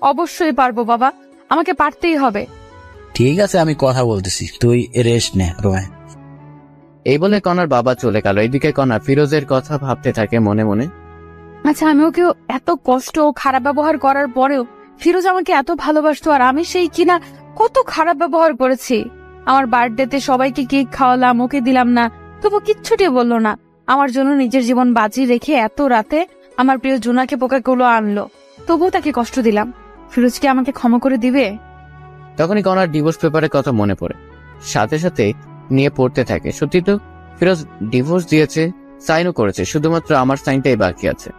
অবশ্যই পারবো বাবা, আমাকে পারতেই হবে। ঠিক আছে, আমি কথা বলতেছি, তুই রেস্ট নে রোয়। এই বলে কণার বাবা চলে গেল। এদিকে কণা ফিরোজের কথা ভাবতে থাকে মনে মনে। আচ্ছা, আমি ওকে এত কষ্ট ও খারাপ ব্যবহার করার পরেও ফিরোজ আমাকে এত ভালোবাসতো, আর আমি সেই কিনা কত খারাপ ব্যবহার করেছি। আমার বার্থডেতে সবাইকে কেক খাওয়ালাম, ওকে দিলাম না, তবু কিচ্ছুটি বললো না। আমার জন্য নিজের জীবন বাজি রেখে এত রাতে আমার প্রিয় জোনাকে পোকাগুলো আনলো, তবুও তাকে কষ্ট দিলাম। ফিরোজ কি আমাকে ক্ষমা করে দিবে? তখনই কণার ডিভোর্স পেপারের কথা মনে পড়ে, সাথে সাথে নিয়ে পড়তে থাকে। সত্যি তো ফিরোজ ডিভোর্স দিয়েছে, সাইনও করেছে, শুধুমাত্র আমার সাইনটাই বাকি আছে।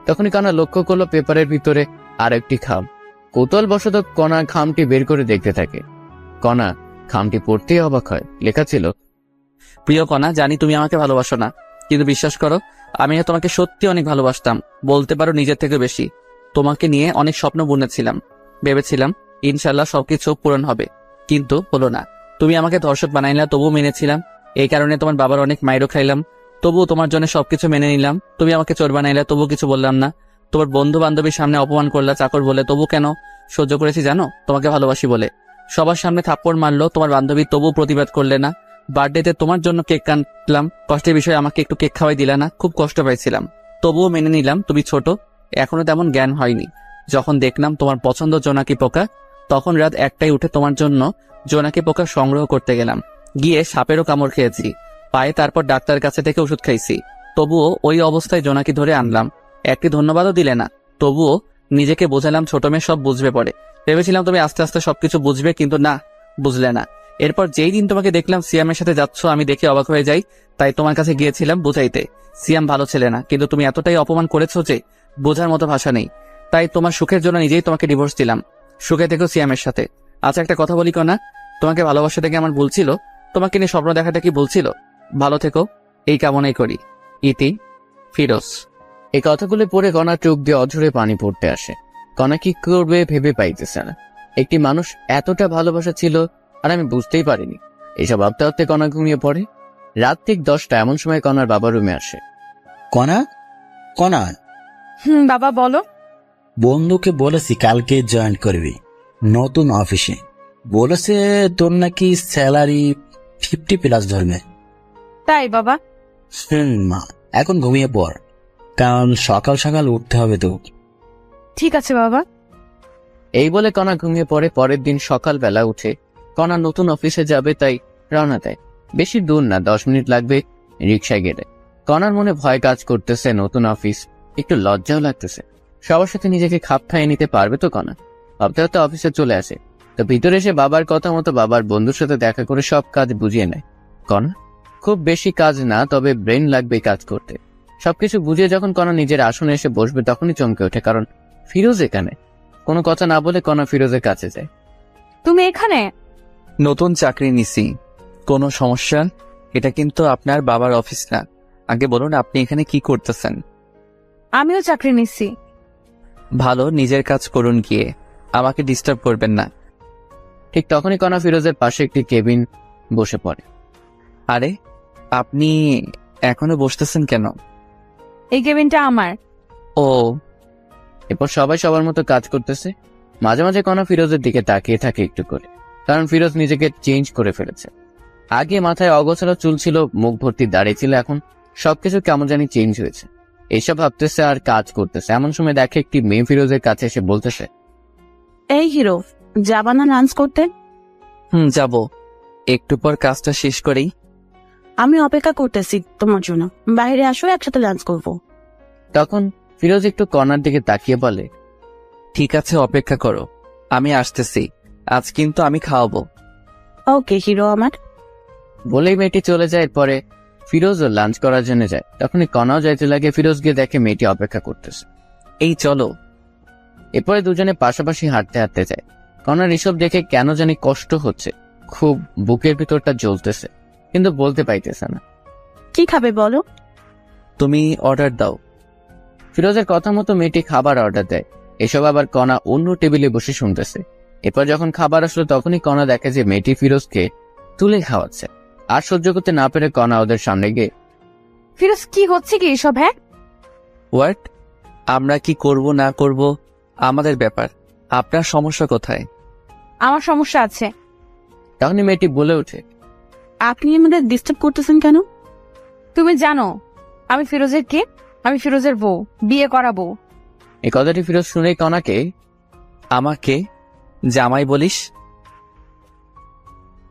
তখনই কণা লক্ষ্য করলো পেপারের ভিতরে আর একটি খাম। কৌতূহল বশত কণা খামটি বের করে দেখতে থাকে। কণা খামটি পড়তেই অবাক হয়। লেখা ছিল, প্রিয় কণা, জানি তুমি আমাকে ভালোবাসো না, কিন্তু বিশ্বাস করো আমি তোমাকে সত্যি অনেক ভালোবাসতাম, বলতে পারো নিজের থেকে বেশি। তোমাকে নিয়ে অনেক স্বপ্ন বুনেছিলাম, ভেবেছিলাম ইনশাল্লাহ সবকিছু পূরণ হবে, কিন্তু হলো না। তুমি আমাকে ধর্ষক বানাইলা, তবুও মেনেছিলাম। এই কারণে তোমার বাবার অনেক মাইরও খাইলাম, তবুও তোমার জন্য সবকিছু মেনে নিলাম। তুমি আমাকে চোর বানাইলে, তবুও কিছু বললাম না। তোমার বন্ধু বান্ধবীর সামনে অপমান করলা চাকর বলে, তবু কেন সহ্য করেছি জানো? তোমাকে ভালোবাসি বলে। সবার সামনে থাপ্পড় মারলো তোমার বান্ধবী, তবুও প্রতিবাদ করলে না। বার্থডেতে তোমার জন্য কেক কাটলাম, কষ্টের বিষয়ে আমাকে একটু কেক খাওয়াই দিলা না, খুব কষ্ট পাইছিলাম, তবুও মেনে নিলাম। তুমি ছোট, এখনো তেমন জ্ঞান হয়নি। যখন দেখলাম তোমার পছন্দ জোনাকি পোকা, তখন রাত 1টায় উঠে তোমার জন্য জোনাকি পোকা সংগ্রহ করতে গেলাম। গিয়ে সাপেরও কামড় খেয়েছি পায়ে, তারপর ডাক্তারের কাছে থেকে ওষুধ খাইছি। তবুও ওই অবস্থায় জোনাকি ধরে আনলাম, একটি ধন্যবাদও দিলে না। তবুও নিজেকে বোঝালাম ছোট মেয়ে সব বুঝবে পরে। ভেবেছিলাম তুমি আস্তে আস্তে সবকিছু বুঝবে, কিন্তু না, বুঝলে না। এরপর যেই দিন তোমাকে দেখলাম সিয়ামের সাথে যাচ্ছ, আমি দেখে অবাক হয়ে যাই। তাই তোমার কাছে গিয়েছিলাম বুঝাইতে, সিয়াম ভালো ছেলে না, কিন্তু তুমি এতটাই অপমান করেছো যে বোঝার মতো ভাষা নেই। তাই তোমার সুখের জন্য নিজেই তোমাকে ডিভোর্স দিলাম। সুখে থেকো সিয়ামের সাথে। আচ্ছা একটা কথা বলি কনা, তোমাকে ভালোবাসা থেকে আমার বলছিল, তোমাকে নিয়ে স্বপ্ন দেখাটা কি বলছিল? ভালো থেকো, এই কামনাই করি। ইতি, ফিরোজ। এই কথাগুলো পড়ে কণা চোখ দিয়ে অঝরে পানি পড়তে আসে। কণা কি করবে ভেবে পাইতেছে না। একটি মানুষ এতটা ভালোবাসা ছিল আর আমি বুঝতেই পারিনি। এইসব ভাবতে ভাবতে কণা ঘুমিয়ে পড়ে। রাত ঠিক 10টা এমন সময় কণার বাবা রুমে আসে। কণা, কণা, বাবা বলো। বন্ধুকে বলেছি কালকে জয়েন করবি নতুন অফিসে। বলেছে তোর নাকি স্যালারি 50+ ধরবে। তাই বাবা? মা, এখন ঘুমিয়ে পড়, কারণ সকাল সকাল উঠতে হবে তো। ঠিক আছে বাবা। এই বলে কণা ঘুমিয়ে পড়ে। পরের দিন সকালবেলা উঠে কণা নতুন অফিসে যাবে, তাই রওনা দেয়। বেশি দূর না, 10 মিনিট লাগবে রিক্সায় গেলে। কণার মনে ভয় কাজ করতেছে, নতুন অফিস, একটু লজ্জাও লাগতেছে। সবার সাথে নিজেকে খাপ খাইয়ে নিতে পারবে তো কণা? ভাবতে ভাবতে অফিসে চলে আসে। তো ভিতরে এসে বাবার কথা মতো বাবার বন্ধুর সাথে দেখা করে সব কাজ বুঝিয়ে নেয় কণা। খুব বেশি কাজ না, তবে ব্রেন লাগবে কাজ করতে। সবকিছু বুঝিয়ে যখন কণা নিজের আসনে এসে বসবে, তখনই চমকে ওঠে, কারণ ফিরোজ এখানে। কোনো কথা না বলে কণা ফিরোজের কাছে যায়। তুমি এখানে? নতুন চাকরি নিছি। কোনো সমস্যা? এটা কিন্তু আপনার বাবার অফিস না। আগে বলুন আপনি এখানে কি করতেছেন? আমিও চাকরি নিচ্ছি। ভালো, নিজের কাজ করুন গিয়ে, আমাকে ডিস্টার্ব করবেন না। ঠিক তখনই কণা ফিরোজের পাশে একটি কেবিন বসে পড়ে। আরে আপনি এখনো বসতেছেন কেন? এই কেবিনটা আমার। ও। এরপর সবাই সবার মতো কাজ করতেছে। মাঝে মাঝে কণা ফিরোজের দিকে তাকিয়ে থাকে একটু করে, কারণ ফিরোজ নিজেকে চেঞ্জ করে ফেলেছে। আগে মাথায় অগোছালো চুল ছিল, মুখ ভর্তি দাড়ি ছিল, এখন সবকিছু কেমন জানি চেঞ্জ হয়েছে। এইসব ভাবতেছে আর কাজ করতেছে। এমন সময় দেখে একটি মেয়ে ফিরোজের কাছে এসে বলতেছে, এই হিরো, যাবা না লাঞ্চ করতে? যাব, একটু পর কাজটা শেষ করেই। আমি অপেক্ষা করতেছি তোমার জন্য, বাইরে আসো, একসাথে লাঞ্চ করবো। তখন ফিরোজ একটু কণার দিকে তাকিয়ে বলে, ঠিক আছে, অপেক্ষা করো, আমি আসতেছি। আজ কিন্তু আমি খাওয়াবো। ওকে হিরো আমার। বলেই মেয়েটি চলে যায়। এরপরে ফিরোজও লাঞ্চ করার জন্য যায়। তখনই কণাও যাইতে লাগে। ফিরোজ গিয়ে দেখে মেয়েটি অপেক্ষা করতেছে। এই চলো। এরপরে দুজনে পাশাপাশি হাঁটতে হাঁটতে যায়। কণার এসব দেখে কেন জানি কষ্ট হচ্ছে, খুব বুকের ভিতরটা জ্বলতেছে, কিন্তু বলতে পাইতেছে না। কি খাবে বলো? তুমি অর্ডার দাও। ফিরোজের কথা মতো মেয়েটি খাবার অর্ডার দেয়। এসব আবার কণা অন্য টেবিলে বসে শুনতেছে। এরপর যখন খাবার আসলো, তখনই কণা দেখে যে মেয়েটি ফিরোজকে তুলে খাওয়াচ্ছে। আর সহ্য করতে না পেরে কণা ওদের সামনে গিয়ে, ফিরোজ কি হচ্ছে কি এসব? হ্যাঁ, হোয়াট? আমরা কি করব না করব আমাদের ব্যাপার, আপনার সমস্যা কোথায়? আমার সমস্যা আছে। তখনই মেয়েটি বলে ওঠে, আপনি আমাদের ডিস্টার্ব করতেছেন কেন? তুমি জানো আমি ফিরোজের কে? আমি ফিরোজের বউ, বিয়ে করা বউ। এই কথাটি ফিরোজ শুনেই কণাকে, আমাকে জামাই বলিস?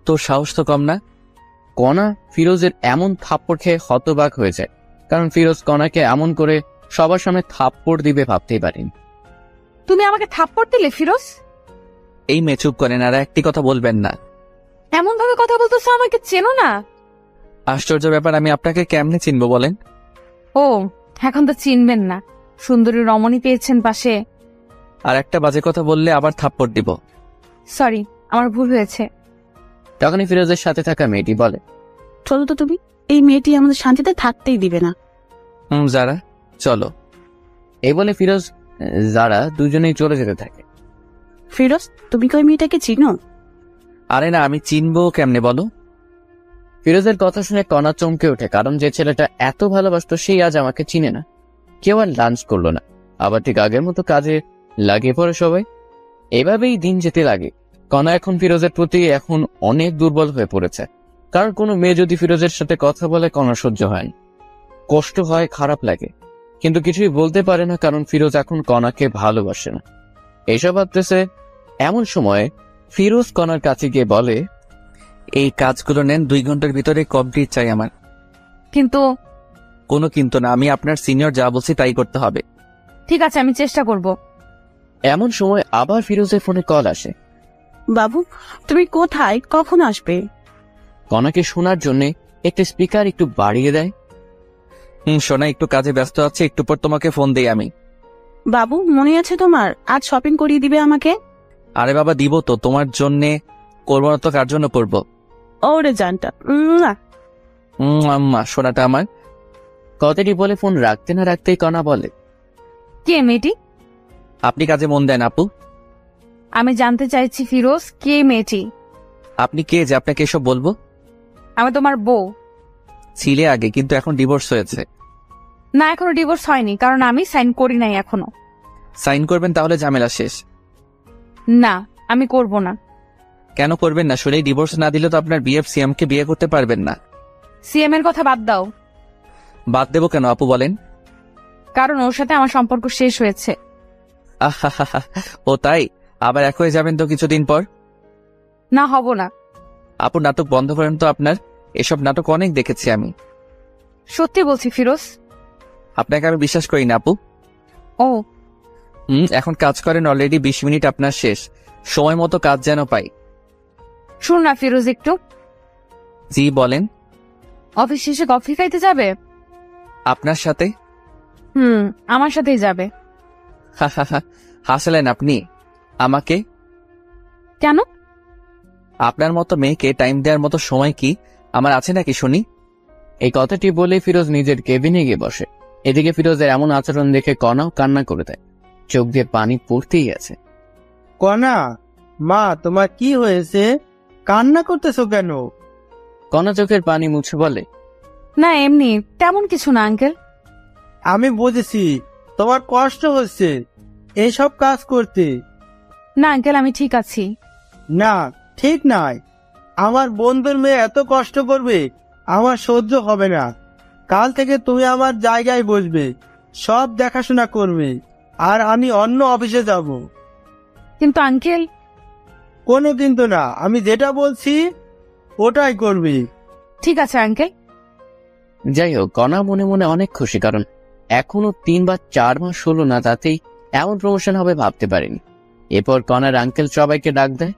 তোর সাহস তো কম না। কণা ফিরোজের এমন থাপ্পড় খেয়ে হতবাক হয়ে যায়, কারণ ফিরোজ কণাকে এমন করে সবার সামনে থাপ্পড় দিবে ভাবতেই পারেনি। তুমি আমাকে থাপ্পড় দিলে ফিরোজ? এই মেয়ে চুপ করেন, আর একটি কথা বলবেন না। এমন ভাবে কথা বলতেছো, আমাকে চেনো না? আশ্চর্য ব্যাপার, আমি আপনাকে কেমনে চিনবো বলেন? ও, এখন তো চিনবেন না, সুন্দরী রমণী পেয়েছেন পাশে। আর একটা বাজে কথা বললে আবার থাপ্পড় দিব। সরি, আমার ভুল হয়েছে। তখনই ফিরোজের সাথে থাকা মেয়েটি বলে, চলো তো তুমি, এই মেয়েটি আমাদের শান্তিতে থাকতেই দিবে না। যারা, চলো। এই বলে ফিরোজ যারা দুজনেই চলে যেতে থাকে। ফিরোজ, তুমি কি ওই মেয়েটাকে চিনো? আরে না, আমি চিনবো কেমনে বলো? ফিরোজের কথা শুনে কণা চমকে ওঠে, কারণ যে ছেলেটা এত ভালোবাসতো সেই আজ আমাকে চিনে না। কেউ আর লাঞ্চ করলো না, আবার ঠিক আগের মতো কাজে লাগিয়ে পড়ে সবাই। এভাবেই দিন যেতে লাগে। কণা এখন ফিরোজের প্রতি এখন অনেক দুর্বল হয়ে পড়েছে, কারণ কোনো মেয়ে যদি ফিরোজের সাথে কথা বলে কণা সহ্য হয় না, কষ্ট হয়, খারাপ লাগে, কিন্তু কিছুই বলতে পারে না, কারণ ফিরোজ এখন কণাকে ভালোবাসে না। এইসব ভাবতেছে এমন সময় ফিরোজ কণার কাছে গিয়ে বলে, এই কাজগুলো নেন, 2 ঘন্টার ভিতরে কমপ্লিট চাই আমার। কিন্তু কোনো কিন্তু না, আমি আপনার সিনিয়র, যা বলছি তাই করতে হবে। ঠিক আছে, আমি চেষ্টা করব। এমন সময় আবার ফিরোজের ফোনে কল আসে। বাবু, তুমি কোথায়, কখন আসবে? কণাকে শোনার জন্য একটা স্পিকার একটু বাড়িয়ে দেয়। সোনা, একটু কাজে ব্যস্ত আছে, একটু পর তোমাকে ফোন দেই আমি। বাবু, মনে আছে তোমার, আজ শপিং করিয়ে দিবে আমাকে? আরে বাবা, দিব তো, তোমার জন্যে করবো না তো কার জন্য করবো? ওরে জানটা। আম্মা, সোনাটা আমার। কথাটি বলে ফোন রাখতে না রাখতেই কণা বলে, কে মেয়েটি? আপনি কাজে মন দেন আপু। আমি জানতে চাইছি ফিরোজ, কে মেয়েটি? আপনি কে যে আপনাকে এসব বলবো? আমি তোমার বউ। ছিলে আগে, কিন্তু এখন ডিভোর্স হয়েছে। না, এখনো ডিভোর্স হয়নি, কারণ আমি সাইন করি নাই এখনো। সাইন করবেন তাহলে ঝামেলা শেষ। না, আমি করব না। কেন করবেন না? শুনেই ডিভোর্স না দিলে তো আপনার বিএফ সিএমকে বিয়ে করতে পারবেন না। সিএম এর কথা বাদ দাও। বাদ দেবো কেন আপু, বলেন? কারণ ওর সাথে আমার সম্পর্ক শেষ হয়েছে। আহা, ও তাই? আবার এক হয়ে যাবেন তো কিছুদিন পর? না, হব না। আপু, নাটক বন্ধ করেন তো আপনার। এসব নাটক অনেক দেখেছি আমি। সত্যি বলছি ফিরোজ। আপনাকে আমি বিশ্বাস করি না আপু। ও এখন কাজ করেন, অলরেডি 20 মিনিট আপনার শেষ। সময় মতো কাজ যেন পাই। শুন না ফিরোজ, একটু। জি বলেন। অফিস শেষে কফি খাইতে যাবে? আপনার সাথে? আমার সাথেই যাবে। হাসলেন আপনি আমাকে? কেন? আপনার মতো মেয়েকে টাইম দেওয়ার মতো সময় কি আমার আছে নাকি শুনি? এই কথাটি বলে ফিরোজ নিজের কেবিনে গিয়ে বসে। এদিকে ফিরোজের এমন আচরণ দেখে কণাও কান্না করে দেয়, চোখ দিয়ে পানি পড়তেই আছে। কণা, মা তোমার কি হয়েছে? কান্না করতেছো কেন? কণা চোখের পানি মুছে বলে, না, এমনি, তেমন কিছু না আঙ্কেল। আমি বুঝেছি তোমার কষ্ট হচ্ছে এইসব কাজ করতে। না আঙ্কেল, আমি ঠিক আছি। না, ঠিক নাই। আমার বন্ধুর মেয়ে এত কষ্ট করবে আমার সহ্য হবে না। কাল থেকে তুমি আমার জায়গায় বসবে, সব দেখাশোনা করবে, আর আমি অন্য অফিসে যাব। কিন্তু আঙ্কেল। কোনো কিন্তু না, আমি যেটা বলছি ওটাই করবি। ঠিক আছে আঙ্কেল। যাই হোক, কণা মনে মনে অনেক খুশি, কারণ এখনো 3 বা 4 মাস হলো না, তাতেই এমন প্রমোশন হবে ভাবতে পারেনি। এরপর কণার আঙ্কেল সবাইকে ডাক দেয়।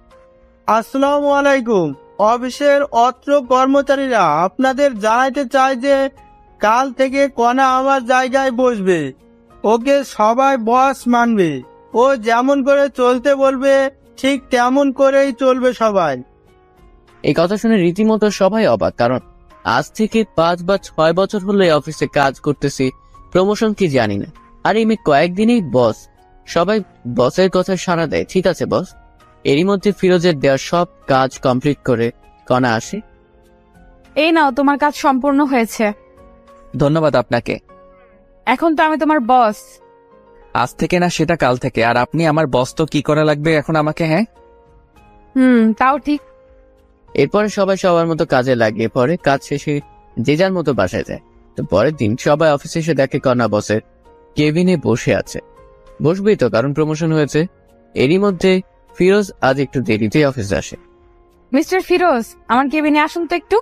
আসসালামু আলাইকুম। অফিসের অত্র কর্মচারীরা আপনাদের জানাইতে চায় যে কাল থেকে কণা আমার জায়গায় বসবে। ওকে সবাই বস মানবে। ও যেমন করে চলতে বলবে ঠিক তেমন করেই চলবে সবাই। এই কথা শুনে রীতিমতো সবাই অবাক, কারণ আজ থেকে 5 বা 6 বছর হলো এই অফিসে কাজ করতেছি, প্রমোশন কি জানি না, আর এই মেয়ে কয়েকদিনেই বস। সবাই বসের কথা সাড়া দেয়, ঠিক আছে বস। এরই মধ্যে ফিরোজের দেওয়া সব কাজ কমপ্লিট করে কণা আসে। এই নাও, তোমার কাজ সম্পূর্ণ হয়েছে। ধন্যবাদ আপনাকে। এখন তো আমি তোমার বস। আজ থেকে না, সেটা কাল থেকে। আর আপনি আমার বস তো কি করা লাগবে এখন আমাকে? হ্যাঁ, তাও ঠিক। এরপরে সবাই সবার মতো কাজে লাগিয়ে পড়ে। কাজ শেষে যে যার মতো বাসায় যায়। তো পরের দিন সবাই অফিসে এসে দেখে কণা বসের কেবিনে বসে আছে। বসবেই তো, কারণ প্রমোশন হয়েছে। এরই মধ্যে ফিরোজ আজ একটু দেরিতে অফিসে আসে। মিস্টার ফিরোজ, আমার কেবিনে আসুন তো একটু।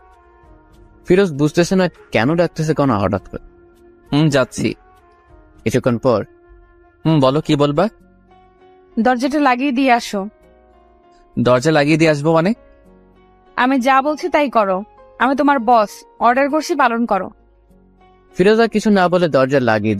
ফিরোজ বুঝতেছে না কেন ডাকতেছে কণা হঠাৎ করে। যাচ্ছি। কিছুক্ষণ পর, বলো, কি বলবা? দরজাটা লাগিয়ে দিয়ে আসো। দরজা লাগিয়ে দিয়ে আসবো মানে? আমি যা বলছি তাই করো। আমি তোমার বস, অর্ডার করছি, পালন করো। ফিরোজ আর কিছু না বলে দরজা লাগিয়ে দিয়ে